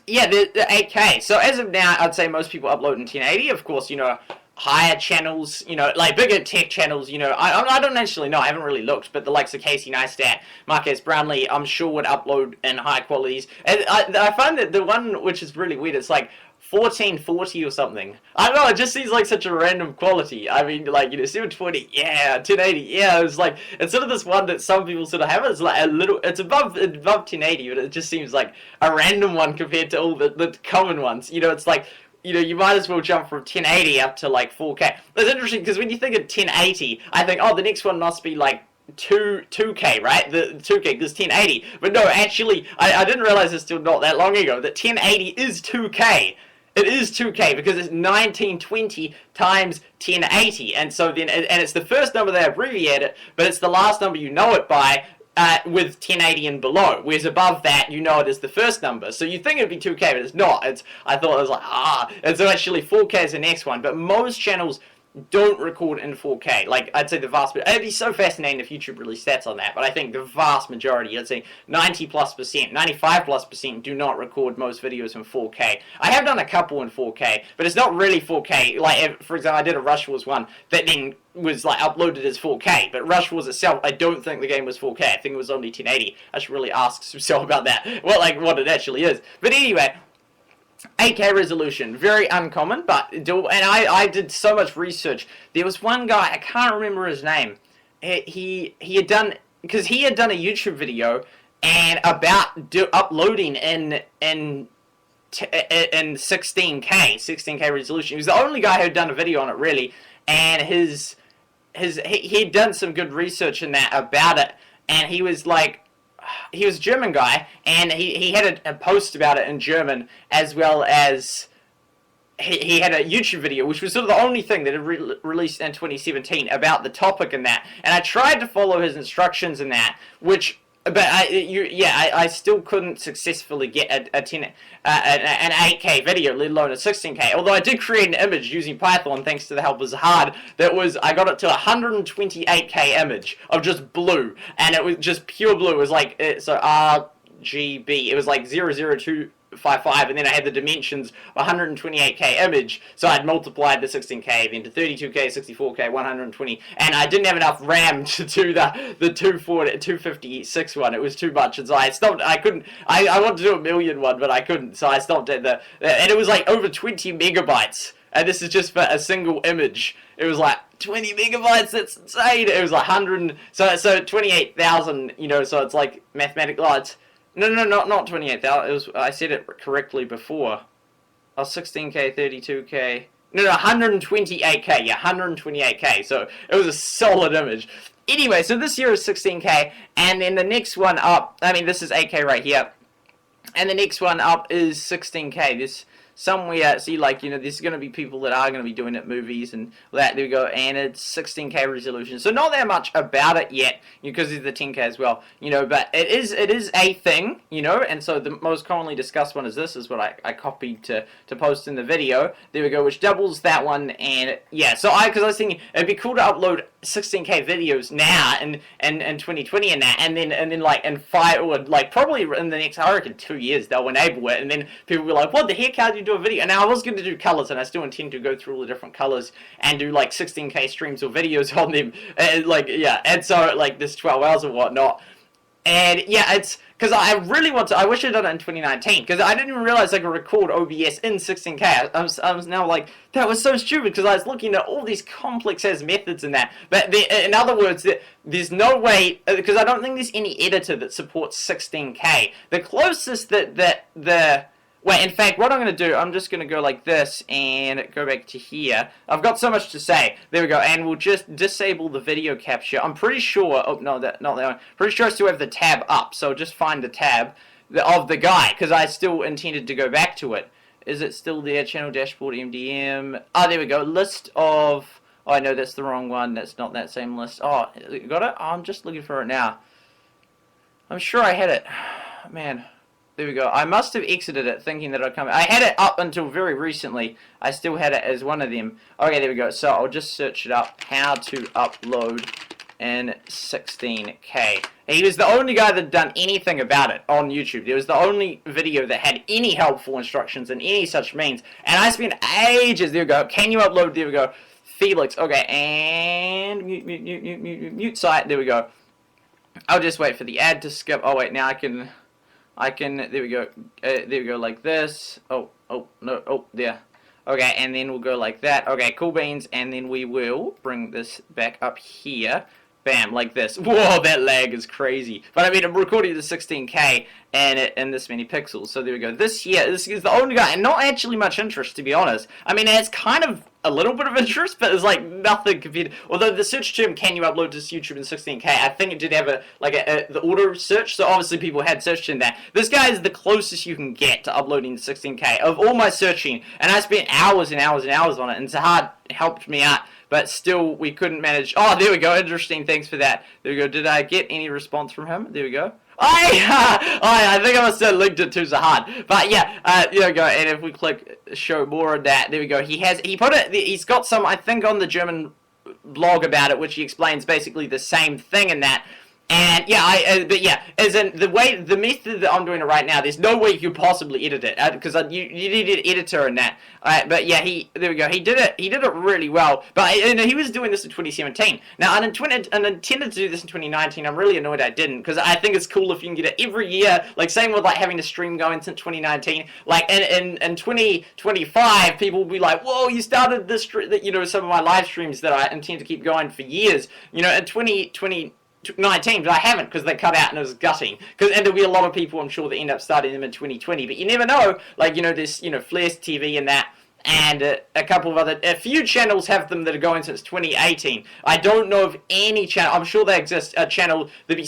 yeah, the 8K. So as of now, I'd say most people upload in 1080. Of course, you know, higher channels, you know, like bigger tech channels, you know, I don't actually know, I haven't really looked, but the likes of Casey Neistat, Marquez Brownlee, I'm sure would upload in high qualities. And I find that the one which is really weird, it's like 1440 or something. I don't know, it just seems like such a random quality. I mean, like, you know, 720, yeah, 1080, yeah, it's like, it's sort of this one that some people sort of have, it's like a little, it's above 1080, but it just seems like a random one compared to all the common ones. You know, it's like, you know, you might as well jump from 1080 up to like 4K. That's interesting because when you think of 1080, I think, oh, the next one must be like 2K, right? The 2K, because 1080. But no, actually, I didn't realize this till not that long ago, that 1080 is 2K. It is 2K because it's 1920 times 1080, and so then, and it's the first number they abbreviate it, but it's the last number you know it by, with 1080 and below, whereas above that you know it is the first number. So you think it'd be 2K, but it's not. I thought it was like, and so actually 4K is the next one, but most channels don't record in 4K. Like, I'd say the vast majority, it'd be so fascinating if YouTube released stats on that, but I think the vast majority, I'd say 90+%, 95+% do not record most videos in 4K. I have done a couple in 4K, but it's not really 4K. Like, for example, I did a Rush Wars one that then was like uploaded as 4K, but Rush Wars itself, I don't think the game was 4K. I think it was only 1080. I should really ask Suso about that, what it actually is. But anyway, 8K resolution, very uncommon, but doable. And I did so much research. There was one guy, I can't remember his name. He had done, because he had done a YouTube video and about uploading in 16K resolution. He was the only guy who had done a video on it, really, and he'd done some good research in that about it, and he was like, he was a German guy, and he had a post about it in German, as well as he had a YouTube video, which was sort of the only thing that had released in 2017 about the topic and that. And I tried to follow his instructions in that, but I still couldn't successfully get an 8K video, let alone a 16K. Although I did create an image using Python, thanks to the help of Zahad, I got it to 128K image of just blue, and it was just pure blue. It was like, so RGB, it was like 00255, and then I had the dimensions of 128K image, so I'd multiplied the 16K then to 32K, 64K, 120, and I didn't have enough RAM to do the 256 one. It was too much, and so I stopped. I couldn't. I wanted to do a million one, but I couldn't, so I stopped at and it was like over 20 megabytes, and this is just for a single image. It was like 20 megabytes, that's insane. It was like 100, so 28,000, you know, so it's like mathematical odds. No, not 28,000. It was, I said it correctly before. Oh, 16K, 32K. No, 128K. Yeah, 128K. So it was a solid image. Anyway, so this year is 16K, and then the next one up, I mean, this is 8K right here, and the next one up is 16K. somewhere, see, like, there's going to be people that are going to be doing it, movies and that, there we go, and it's 16K resolution, so not that much about it yet, because it's the 10K as well, but it is a thing, and so the most commonly discussed one is this, is what I copied to post in the video, there we go, which doubles that one, and yeah, so because I was thinking, it'd be cool to upload 16K videos now, in 2020 and that, and then like, in 5, or like, probably in the next, I reckon 2 years, they'll enable it, and then people will be like, what the heck, how do you do a video? And now I was going to do colors, and I still intend to go through all the different colors, and do like 16K streams or videos on them, and like, yeah, and so, like, this 12 hours or whatnot, and yeah, it's, because I really want to, I wish I'd done it in 2019, because I didn't even realize I could record OBS in 16K, I was now like, that was so stupid, because I was looking at all these complex as methods and that, but in other words, there's no way, because I don't think there's any editor that supports 16K, the closest well, in fact, what I'm going to do, I'm just going to go like this and go back to here. I've got so much to say. There we go. And we'll just disable the video capture. I'm pretty sure, oh, no, not that one. Pretty sure I still have the tab up. So just find the tab of the guy, because I still intended to go back to it. Is it still there? Channel dashboard, MDM. Oh, there we go. List of, oh, no, that's the wrong one. That's not that same list. Oh, got it? Oh, I'm just looking for it now. I'm sure I had it. Man. There we go. I must have exited it thinking that I'd come. I had it up until very recently. I still had it as one of them. Okay, there we go. So I'll just search it up. How to upload in 16K. He was the only guy that had done anything about it on YouTube. There was the only video that had any helpful instructions and any such means. And I spent ages. There we go. Can you upload? There we go. Felix. Okay, and mute site. There we go. I'll just wait for the ad to skip. Oh wait, now I can, there we go, like this, no, there, okay, and then we'll go like that, okay, cool beans, and then we will bring this back up here, bam, like this, whoa, that lag is crazy, but I mean, I'm recording the 16K, and in this many pixels, so there we go, this is the only guy, and not actually much interest, to be honest, I mean, it's kind of a little bit of interest, but it's like nothing compared, although the search term, can you upload to YouTube in 16K, I think it did have the auto search, so obviously people had searched in that. This guy is the closest you can get to uploading to 16K of all my searching, and I spent hours and hours and hours on it, and Zahad helped me out, but still, we couldn't manage. Oh, there we go, interesting, thanks for that. There we go, did I get any response from him? There we go. I think I must have linked it to Zahad. But yeah, there we go. And if we click show more of that, there we go. He's got some, I think, on the German blog about it, which he explains basically the same thing in that. And yeah, but yeah, as in the method that I'm doing it right now, there's no way you could possibly edit it because you need an editor and that. But yeah, there we go. He did it really well. But he was doing this in 2017. Now, I intended to do this in 2019. I'm really annoyed I didn't, because I think it's cool if you can get it every year. Like same with like having a stream going since 2019. Like in 2025, people will be like, "Whoa, you started this," some of my live streams that I intend to keep going for years. In 2019, but I haven't, because they cut out and it was gutting. And there'll be a lot of people, I'm sure, that end up starting them in 2020. But you never know. Like, there's, Flares TV and that. And a couple of a few channels have them that are going since 2018. I don't know of any channel, I'm sure they exist, a channel that be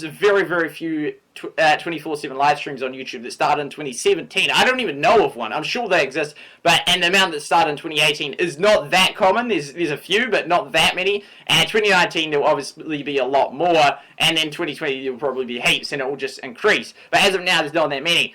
very, very few 24/7 live streams on YouTube that started in 2017. I don't even know of one. I'm sure they exist, and the amount that started in 2018 is not that common. There's a few, but not that many. And 2019 there will obviously be a lot more, and then 2020 there will probably be heaps, and it will just increase. But as of now, there's not that many.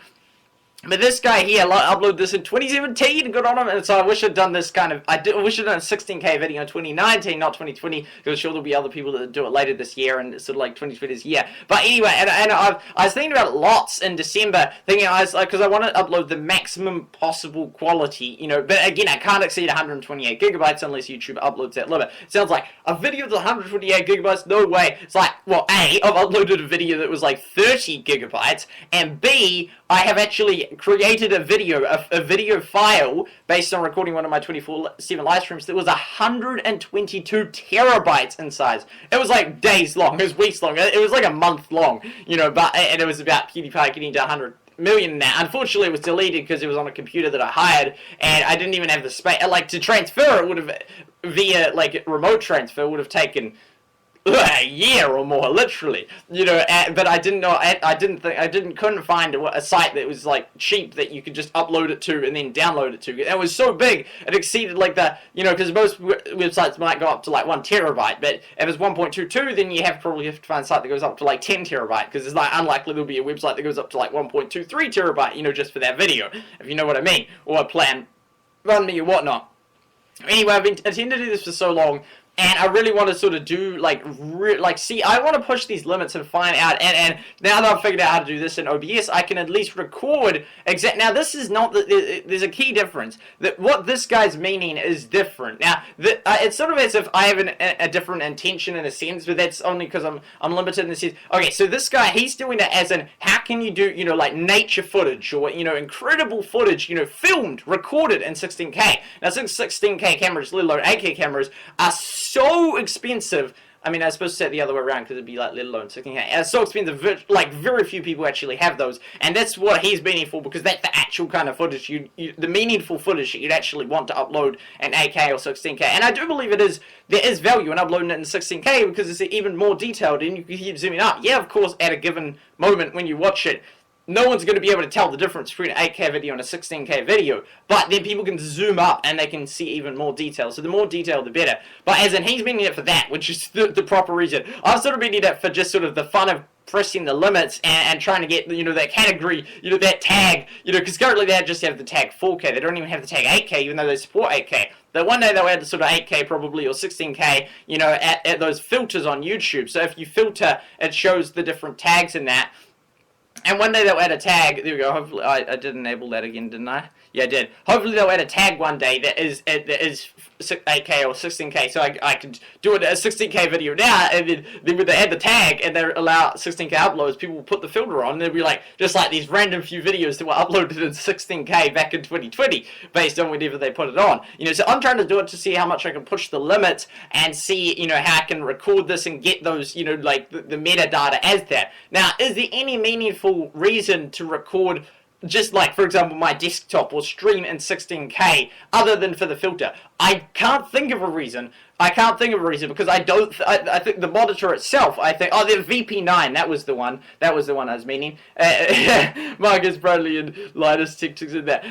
But this guy here, uploaded this in 2017, good on him, and so I wish I'd done this I wish I'd done a 16K video in 2019, not 2020, because I'm sure there'll be other people that do it later this year, and it's sort of like 2020's year. But anyway, and I was thinking about lots in December, thinking because I want to upload the maximum possible quality, but again, I can't exceed 128 gigabytes unless YouTube uploads that limit. It sounds like a video that's 128 gigabytes, no way. It's like, well, A, I've uploaded a video that was like 30 gigabytes, and B, I have actually created a video file based on recording one of my 24/7 live streams that was 122 terabytes in size. It was like days long, it was weeks long, it was like a month long, and it was about PewDiePie getting to 100 million in that. Unfortunately, it was deleted because it was on a computer that I hired, and I didn't even have the space. Like, to transfer it would have, via, like, remote transfer, would have taken a year or more, literally, you know. But I didn't know, couldn't find a site that was like cheap that you could just upload it to and then download it to. It was so big, it exceeded like the, you know, because most websites might go up to like 1 terabyte, but if it's 1.22, then you probably have to find a site that goes up to like 10 terabyte, because it's like unlikely there'll be a website that goes up to like 1.23 terabyte, you know, just for that video, if you know what I mean, or a plan, run me or whatnot. Anyway, I've been intending to do this for so long, and I really want to sort of do, see, I want to push these limits and find out, and now that I've figured out how to do this in OBS, I can at least record now this is not, there's a key difference, that what this guy's meaning is different. Now, it's sort of as if I have a different intention in a sense, but that's only because I'm limited in the sense, okay, so this guy, he's doing it as in, how can you do, you know, like nature footage, or, you know, incredible footage, you know, filmed, recorded in 16K. Now, since 16K cameras, let alone 8K cameras, are so expensive. I mean, I was supposed to say it the other way around, because it'd be like, let alone 16K. It's so expensive, like, very few people actually have those, and that's what he's meaning for, because that's the actual kind of footage, the meaningful footage that you'd actually want to upload in 8K or 16K, and I do believe there is value in uploading it in 16K, because it's even more detailed, and you can keep zooming up. Yeah, of course, at a given moment when you watch it, no one's going to be able to tell the difference between an 8K video and a 16K video, but then people can zoom up and they can see even more detail, so the more detail the better. But as in, he's meaning it for that, which is the proper reason. I've sort of meaning it for just sort of the fun of pressing the limits and trying to get, you know, that category, you know, that tag, you know, because currently they just have the tag 4K, they don't even have the tag 8K, even though they support 8K. But one day they'll add the sort of 8K probably, or 16K, you know, at those filters on YouTube, so if you filter, it shows the different tags in that. And one day they'll add a tag, there we go, hopefully, I did enable that again, didn't I? Yeah, I did. Hopefully they'll add a tag one day that is 8K or 16K, so I could do a 16K video now, and then when they add the tag, and they allow 16K uploads, people will put the filter on, and there'll be like, just like these random few videos that were uploaded in 16K back in 2020, based on whenever they put it on. You know, so I'm trying to do it to see how much I can push the limits, and see, you know, how I can record this and get those, you know, like, the metadata as that. Now, is there any meaningful reason to record just like, for example, my desktop or stream in 16K other than for the filter? I can't think of a reason. Because I think the monitor itself, the VP9, that was the one I was meaning. Marcus Bradley and Linus TikToks in that.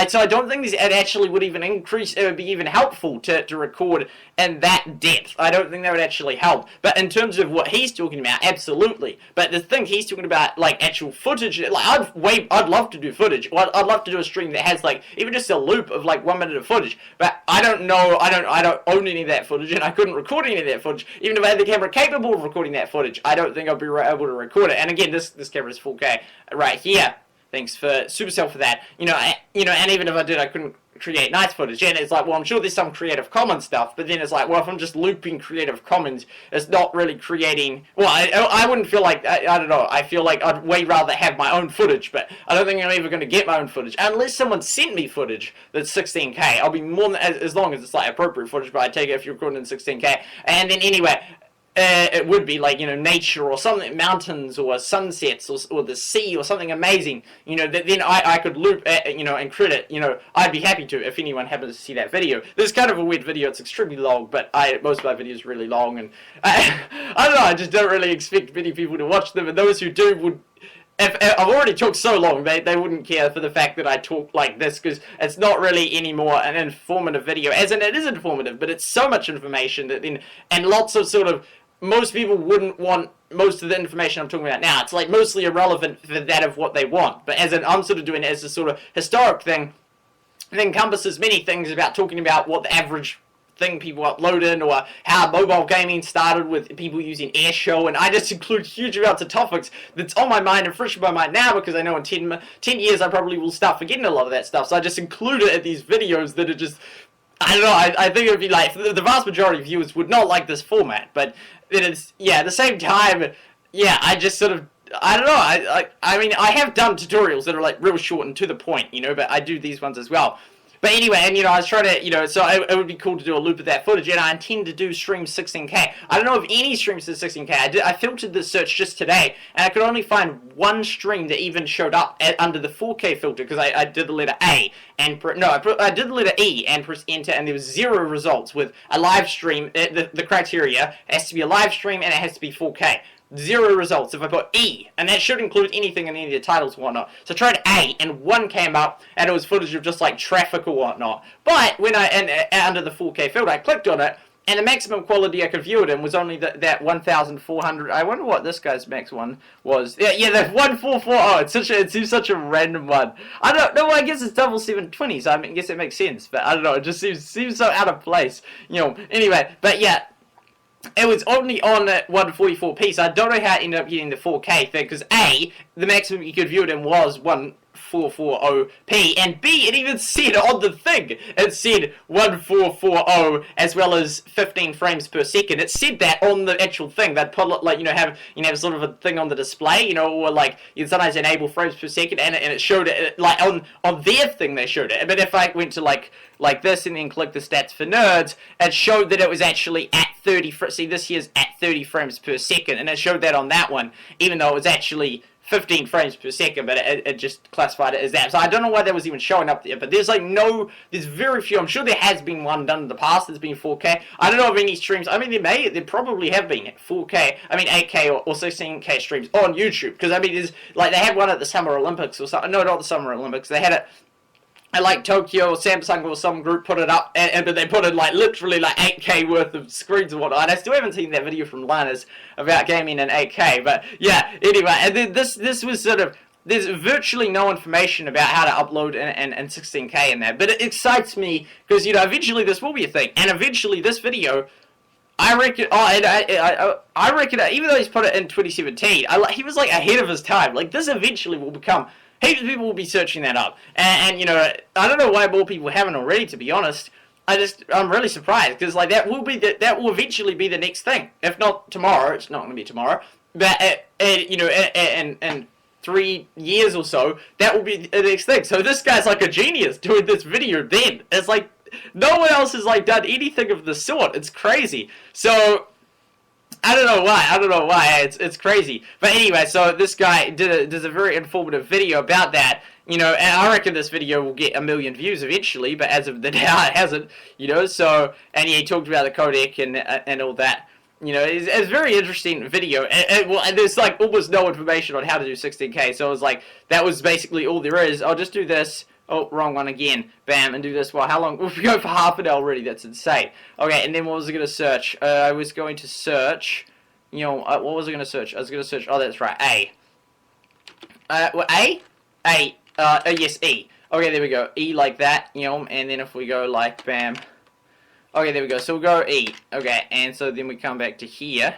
So I don't think it actually would even increase, it would be even helpful to record in that depth. I don't think that would actually help. But in terms of what he's talking about, absolutely. But the thing he's talking about, like, actual footage, like, I'd love to do footage. I'd love to do a stream that has, like, even just a loop of, like, 1 minute of footage. But I don't know, I don't own any of that footage, and I couldn't record any of that footage. Even if I had the camera capable of recording that footage, I don't think I'd be able to record it. And again, this camera is 4K right here. Thanks for Supercell for that. You know, and even if I did, I couldn't create nice footage. And it's like, well, I'm sure there's some Creative Commons stuff, but then it's like, well, if I'm just looping Creative Commons, it's not really creating. Well, I wouldn't feel like, I don't know. I feel like I'd way rather have my own footage, but I don't think I'm ever going to get my own footage unless someone sent me footage that's 16K. I'll be more than, as long as it's like appropriate footage, but I take it if you're recording in 16K. And then anyway. It would be like, you know, nature or something, mountains or sunsets or the sea or something amazing, you know, that then I could loop, you know, and credit, you know, I'd be happy to if anyone happens to see that video. This is kind of a weird video, it's extremely long, but most of my videos are really long, and I don't know, I just don't really expect many people to watch them, and those who do would, if I've already talked so long, they wouldn't care for the fact that I talk like this, because it's not really anymore an informative video, as in it is informative, but it's so much information that then, and lots of sort of, most people wouldn't want most of the information I'm talking about now. It's like mostly irrelevant for that of what they want. But as in, I'm sort of doing it as a sort of historic thing. It encompasses many things about talking about what the average thing people upload in, or how mobile gaming started with people using Airshow, and I just include huge amounts of topics that's on my mind and fresh in my mind now, because I know in 10 years I probably will start forgetting a lot of that stuff, so I just include it in these videos that are just, I don't know, I think it would be like, the vast majority of viewers would not like this format, but it is, yeah, at the same time, yeah, I just sort of, I don't know, I mean, I have done tutorials that are like real short and to the point, you know, but I do these ones as well. But anyway, and I was trying to, so it would be cool to do a loop of that footage, and I intend to do streams 16K. I don't know of any streams to 16K. I filtered the search just today, and I could only find one stream that even showed up under the 4K filter, because I did the letter A, and I did the letter E, and pressed enter, and there was 0 results with a live stream. The criteria has to be a live stream, and it has to be 4K. 0 results if I put E, and that should include anything in any of the titles and whatnot. So I tried A, and 1 came up, and it was footage of just like traffic or whatnot. But when under the 4K filter, I clicked on it, and the maximum quality I could view it in was only that 1,400. I wonder what this guy's max one was. Yeah, the 1440. It seems such a random one. I don't know. I guess it's double 720, so I guess it makes sense. But I don't know. It just seems so out of place. Anyway, but yeah. It was only on 144p, so I don't know how it ended up getting the 4K thing, because A, the maximum you could view it in was 1440p, and B, it even said on the thing, it said 1440 as well as 15 frames per second. It said that on the actual thing. They'd put have sort of a thing on the display, or like you sometimes enable frames per second, and it showed it like on their thing they showed it. But if I went to like this and then click the stats for nerds, it showed that it was actually at 30. See, this here's at 30 frames per second, and it showed that on that one, even though it was actually 15 frames per second, but it just classified it as that. So I don't know why that was even showing up there, but there's very few. I'm sure there has been one done in the past that's been 4K. I don't know of any streams. I mean, there probably have been 4K, 8K or 16K streams on YouTube, because there's they had one at the Summer Olympics or something. No, not the Summer Olympics. They had it. And Tokyo or Samsung or some group put it up, and they put in literally 8K worth of screens and whatnot. And I still haven't seen that video from Linus about gaming in 8K, but yeah, anyway, and then this was sort of, there's virtually no information about how to upload and 16K in that, but it excites me, because, eventually this will be a thing, and eventually this video, I reckon, I reckon, even though he's put it in 2017, he was ahead of his time. This eventually will become, heaps of people will be searching that up, and I don't know why more people haven't already, to be honest. I'm really surprised, because that will eventually be the next thing. If not tomorrow, it's not going to be tomorrow, but in 3 years or so, that will be the next thing. So this guy's a genius doing this video. Then it's no one else has done anything of the sort. It's crazy. So I don't know why. It's crazy. But anyway, so this guy does a very informative video about that. And I reckon this video will get 1 million views eventually, but as of the now it hasn't. So, and he talked about the codec and all that. It's a very interesting video, and there's almost no information on how to do 16K. So it was that was basically all there is. I'll just do this. Oh, wrong one again. Bam, and do this. Well, how long? We'll go for half an hour already. That's insane. Okay, and then what was I going to search? I was going to search, what was I going to search? I was going to search, oh, that's right, A. A? A. Yes, E. Okay, there we go. E like that, and then if we go bam. Okay, there we go. So we'll go E. Okay, and so then we come back to here.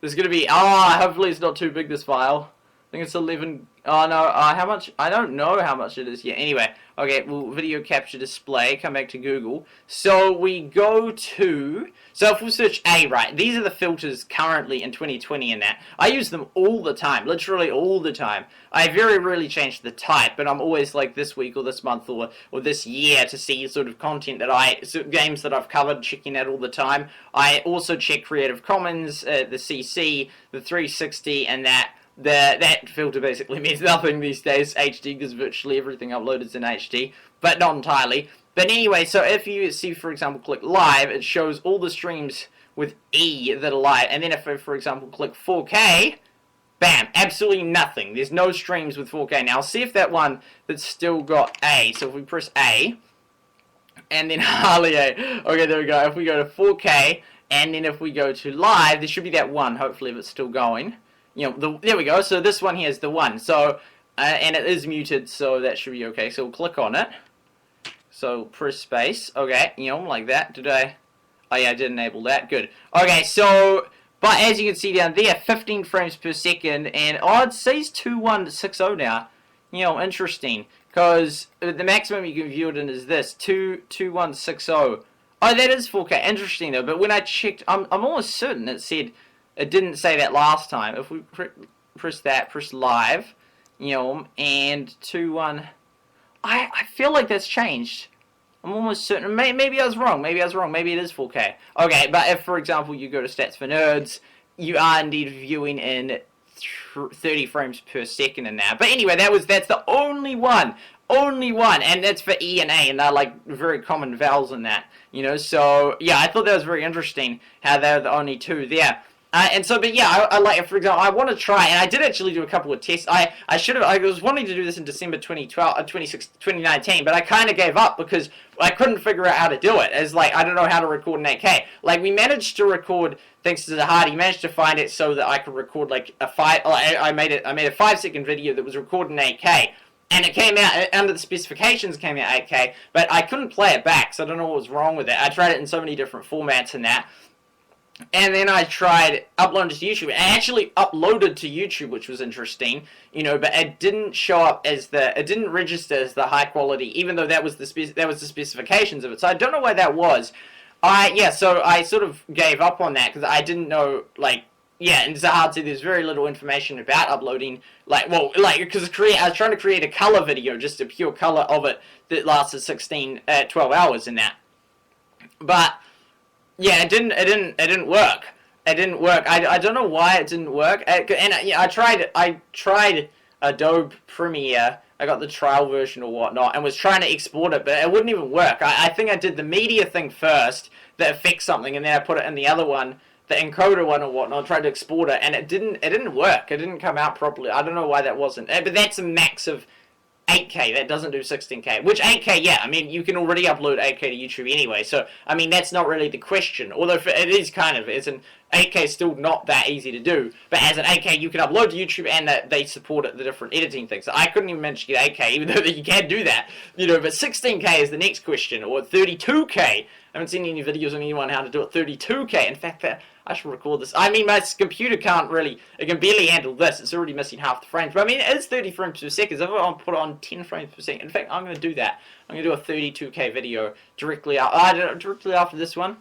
There's going to be, hopefully it's not too big, this file. I think it's 11, oh no, how much? I don't know how much it is yet. Anyway, okay, well, video capture display, come back to Google. So we go to, so if we search A, right, these are the filters currently in 2020 and that. I use them all the time, literally all the time. I very rarely change the type, but I'm always this week or this month or this year to see sort of content that games that I've covered, checking out all the time. I also check Creative Commons, the CC, the 360, and that. That filter basically means nothing these days, HD, because virtually everything uploaded is in HD, but not entirely. But anyway, so if you see, for example, click live, it shows all the streams with E that are live, and then if I, for example, click 4K, bam, absolutely nothing. There's no streams with 4K. Now, see if that one that's still got A, so if we press A, and then hardly A, okay, there we go. If we go to 4K, and then if we go to live, there should be that one, hopefully, if it's still going. There we go. So this one here is the one. So, and it is muted, so that should be okay. So we'll click on it. So press space. Okay, like that. Did I? Oh yeah, I did enable that. Good. Okay, so, but as you can see down there, 15 frames per second, and it says 2160 now. Interesting, because the maximum you can view it in is this 2160. Oh, that is 4K. Interesting though. But when I checked, I'm almost certain it said. It didn't say that last time. If we press live, and 2.1, I feel like that's changed. I'm almost certain. Maybe I was wrong. Maybe I was wrong. Maybe it is 4K. Okay, but if, for example, you go to Stats for Nerds, you are indeed viewing in 30 frames per second in there. But anyway, that's the only one. Only one, and that's for E and A, and they're like very common vowels in that, you know. So yeah, I thought that was very interesting how they're the only two there. And so, but yeah, I like, for example, I want to try, and I did actually do a couple of tests. I was wanting to do this in December 2019, but I kind of gave up because I couldn't figure out how to do it. As like, I don't know how to record in 8K. Like, we managed to record, thanks to Zahadi, managed to find it so that I could record like I made a 5-second video that was recorded in 8K. And it came out, under the specifications, came out 8K, but I couldn't play it back, so I don't know what was wrong with it. I tried it in so many different formats and that. And then I tried uploading to YouTube. I actually uploaded to YouTube, which was interesting, you know, but it didn't show up as it didn't register as the high quality, even though that was the specifications of it. So I don't know why that was. So I sort of gave up on that, because I didn't know, like, yeah, and Zahad said there's very little information about uploading, because I was trying to create a color video, just a pure color of it, that lasted 12 hours in that. But yeah, it didn't work. It didn't work. I don't know why it didn't work. I tried Adobe Premiere. I got the trial version or whatnot, and was trying to export it, but it wouldn't even work. I think I did the media thing first, that affects something, and then I put it in the other one, the encoder one or whatnot, tried to export it, and it didn't work. It didn't come out properly. I don't know why that wasn't. But that's a max of 8K. That doesn't do 16K. Which 8K, yeah, I mean, you can already upload 8K to YouTube anyway, so, I mean, that's not really the question. Although it is kind of, 8K is still not that easy to do, but as an 8K, you can upload to YouTube, and they support it, the different editing things. So I couldn't even manage to get 8K, even though you can do that, you know, but 16K is the next question, or 32K. I haven't seen any videos on anyone how to do it 32K. In fact, I should record this. I mean, my computer it can barely handle this. It's already missing half the frames. But I mean, it is 30 frames per second. So if I put it on 10 frames per second, in fact, I'm going to do that. I'm going to do a 32K video directly after this one.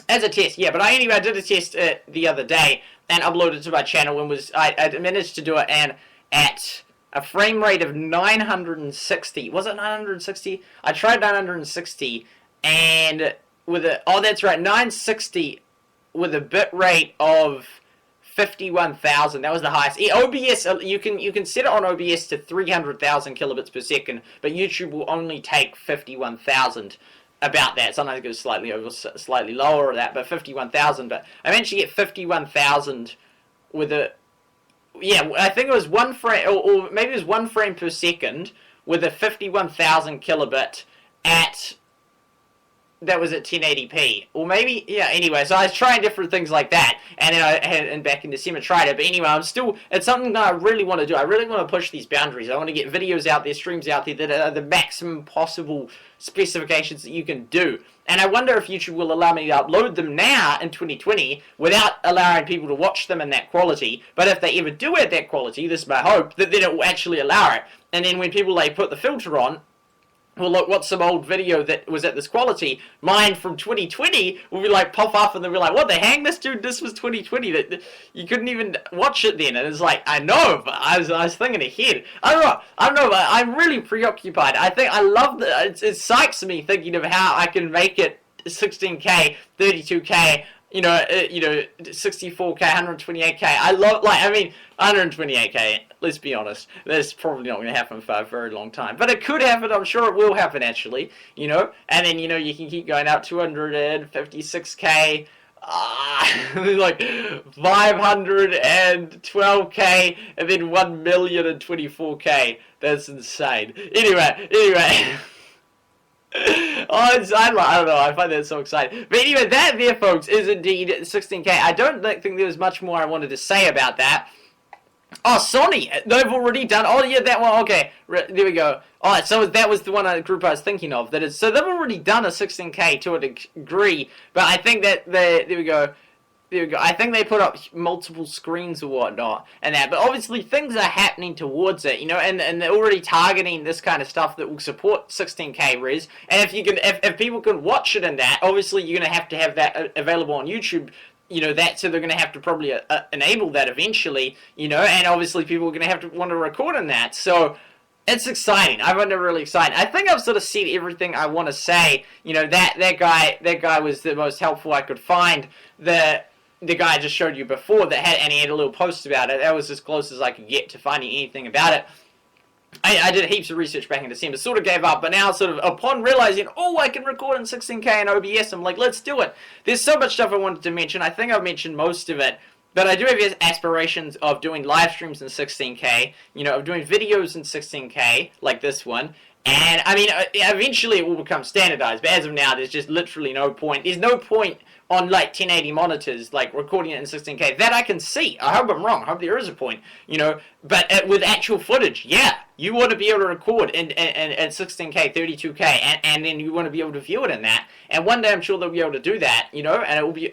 As a test, yeah. But I did a test the other day and uploaded it to my channel, and I managed to do it and at a frame rate of 960. Was it 960? I tried 960 and with that's right, 960 with a bit rate of 51,000. That was the highest. OBS, you can set it on OBS to 300,000 kilobits per second, but YouTube will only take 51,000. About that. Sometimes it goes slightly lower or that, but 51,000. But I managed to get 51,000 with I think it was 1 frame, or maybe it was 1 frame per second with a 51,000 kilobit that was at 1080p, or maybe, yeah, anyway, so I was trying different things like that, and then I had, and back in December tried it, but anyway, it's something that I really want to do. I really want to push these boundaries. I want to get videos out there, streams out there that are the maximum possible specifications that you can do, and I wonder if YouTube will allow me to upload them now in 2020 without allowing people to watch them in that quality, but if they ever do at that quality, this is my hope, that then it will actually allow it, and then when people, put the filter on, well, look, what's some old video that was at this quality? Mine from 2020 will be pop up, and they'll be like, what the hang? This was 2020. That you couldn't even watch it then. And it's like, I know, but I was thinking ahead. I don't know, but I'm really preoccupied. I love it psychs me thinking of how I can make it 16K, 32K, 64K, 128K. I love, 128K, let's be honest. That's probably not going to happen for a very long time. But it could happen, I'm sure it will happen, actually, And then, you can keep going out 256K, 512K, and then 1,024K. That's insane. Anyway. I don't know, I find that so exciting. But anyway, that there, folks, is indeed 16K. I don't think there was much more I wanted to say about that. Oh, Sony, they've already done, oh yeah, that one, okay, there we go. Alright, so that was the group I was thinking of. So they've already done a 16K to a degree, but I think that, there we go. I think they put up multiple screens or whatnot and that, but obviously things are happening towards it, and they're already targeting this kind of stuff that will support 16K res. And if people can watch it in that, obviously you're going to have that available on YouTube. So they're going to have to probably enable that eventually, and obviously people are going to have to want to record in that. So It's exciting. I find it really exciting. I think I've sort of said everything I want to say. You know, that guy was the most helpful I could find. The guy I just showed you before and he had a little post about it. That was as close as I could get to finding anything about it. I did heaps of research back in December, sort of gave up, but now sort of upon realizing, oh, I can record in 16K in OBS, I'm like, let's do it. There's so much stuff I wanted to mention. I think I've mentioned most of it, but I do have aspirations of doing live streams in 16K, you know, of doing videos in 16K, like this one. And, I mean, eventually it will become standardized, but as of now, there's just literally no point. There's no point on, like, 1080 monitors, like, recording it in 16K. That I can see. I hope I'm wrong. I hope there is a point, you know. But with actual footage, yeah, you want to be able to record in 16K, 32K, and then you want to be able to view it in that. And one day I'm sure they'll be able to do that, you know, and it will be,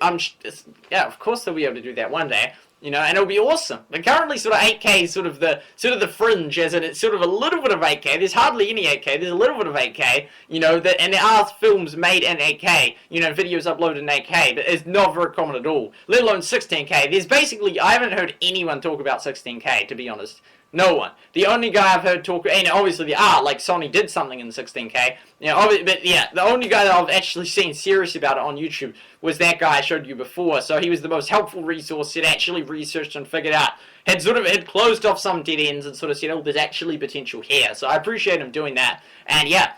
yeah, of course they'll be able to do that one day. You know, and it'll be awesome. But currently, sort of 8K is sort of the fringe, as in it's sort of a little bit of 8K. There's hardly any 8K. There's a little bit of 8K. You know, and there are films made in 8K. You know, videos uploaded in 8K, but it's not very common at all. Let alone 16K. There's basically, I haven't heard anyone talk about 16K, to be honest. No one. The only guy I've heard talk, and obviously there are, like Sony did something in 16K, you know, but yeah, the only guy that I've actually seen serious about it on YouTube was that guy I showed you before, so he was the most helpful resource, had actually researched and figured out, had closed off some dead ends and sort of said, oh, there's actually potential here, so I appreciate him doing that, and yeah,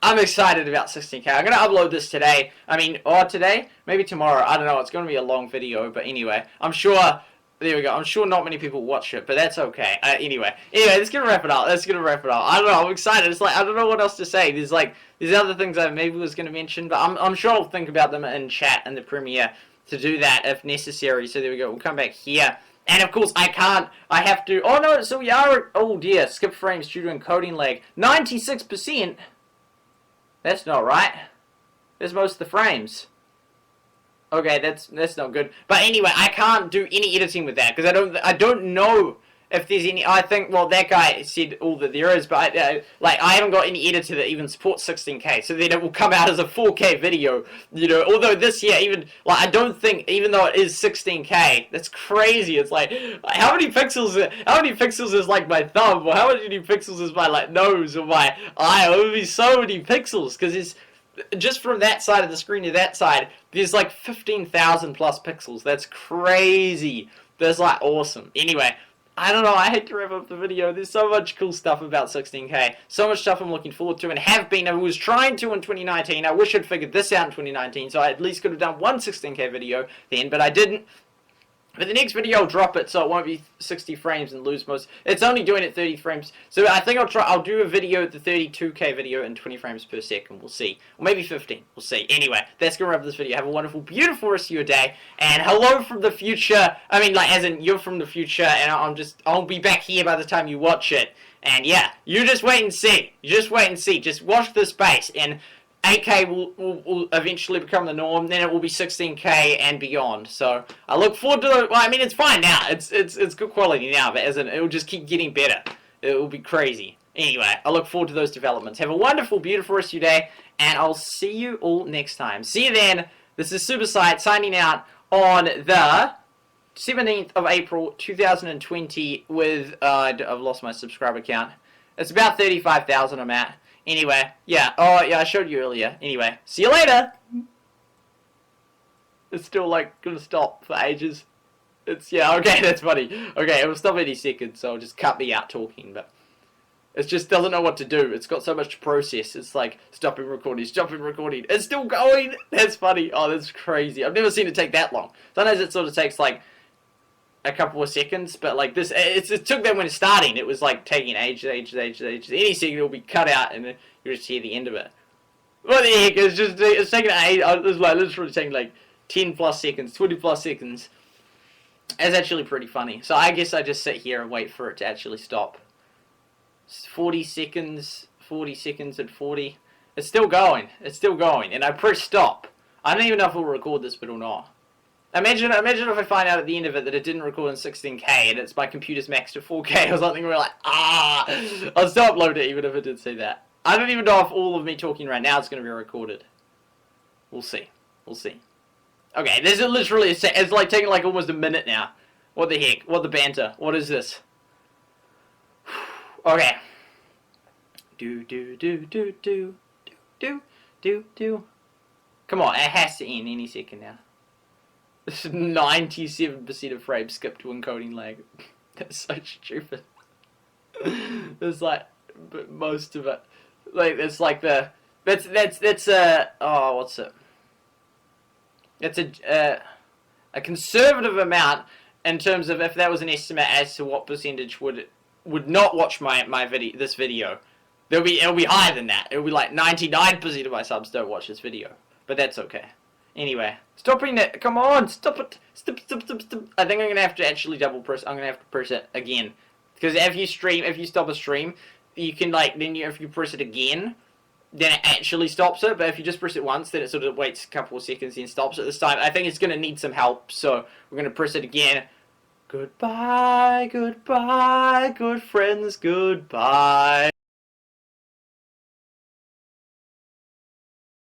I'm excited about 16K. I'm going to upload this today, or today, maybe tomorrow, I don't know, it's going to be a long video, but anyway, I'm sure. There we go. I'm sure not many people watch it, but that's okay. Anyway, let's gonna wrap it up. I don't know. I'm excited. It's like I don't know what else to say. There's other things I maybe was gonna mention, but I'm sure I'll think about them in chat in the premiere to do that if necessary. So there we go. We'll come back here, and of course I have to. Oh no. So we are. Oh dear. Skip frames due to encoding lag. 96%. That's not right. There's most of the frames. Okay, that's not good. But anyway, I can't do any editing with that because I don't know if there's any. I think that guy said all that there is, but I haven't got any editor that even supports 16K. So then it will come out as a 4K video. You know, although this year I don't think even though it is 16K, that's crazy. It's like how many pixels is like my thumb, or how many pixels is my nose or my eye? It would be so many pixels because it's. Just from that side of the screen to that side, there's 15,000 plus pixels. That's crazy. That's awesome. Anyway, I don't know. I hate to wrap up the video. There's so much cool stuff about 16K. So much stuff I'm looking forward to and have been. I was trying to in 2019. I wish I'd figured this out in 2019, so I at least could have done one 16K video then, but I didn't. But the next video I'll drop it so it won't be 60 frames and lose most. It's only doing it 30 frames. So I think I'll do a video, the 32K video in 20 frames per second. We'll see. Or maybe 15. We'll see. Anyway, that's going to wrap up this video. Have a wonderful, beautiful rest of your day. And hello from the future. As in you're from the future and I'll be back here by the time you watch it. And yeah, you just wait and see. Just watch this space and 8K will eventually become the norm, then it will be 16K and beyond. So I look forward to the. Well, it's fine now. It's good quality now, but it will just keep getting better. It will be crazy. Anyway, I look forward to those developments. Have a wonderful, beautiful rest of your day, and I'll see you all next time. See you then. This is Supersight signing out on the 17th of April 2020 with I've lost my subscriber count. It's about 35,000 I'm at. Anyway, yeah. Oh, yeah, I showed you earlier. Anyway, see you later! It's still, gonna stop for ages. Yeah, okay, that's funny. Okay, it will stop any second, so just cut me out talking, but it just doesn't know what to do. It's got so much to process. It's stopping recording. It's still going! That's funny. Oh, that's crazy. I've never seen it take that long. Sometimes it sort of takes, a couple of seconds, but this, it took that when it's starting. It was taking ages. Any second it will be cut out, and then you just hear the end of it. What the heck? It's taking ages. It's literally taking 10 plus seconds, 20 plus seconds. It's actually pretty funny. So I guess I just sit here and wait for it to actually stop. 40 seconds, and 40. It's still going. And I press stop. I don't even know if it'll record this bit or not. Imagine if I find out at the end of it that it didn't record in 16K and it's my computer's maxed to 4K or something. We're I'll still upload it even if it did say that. I don't even know if all of me talking right now is going to be recorded. We'll see. Okay, this is literally it's taking almost a minute now. What the heck? What the banter? What is this? Okay. do do do do do do do do. Come on, it has to end any second now. This is 97% of frames skipped to encoding lag. That's so stupid. There's like most of it. Like it's like the that's oh, what's it? That's a conservative amount in terms of if that was an estimate as to what percentage would not watch this video. It'll be higher than that. It'll be like 99% of my subs don't watch this video. But that's okay. Anyway, stop putting it. Come on, stop it. Stop. I think I'm gonna have to actually double press. I'm gonna have to press it again. Because if you stop a stream, you can if you press it again, then it actually stops it. But if you just press it once, then it sort of waits a couple of seconds and stops it this time. I think it's gonna need some help, so we're gonna press it again. Goodbye, goodbye, good friends, goodbye.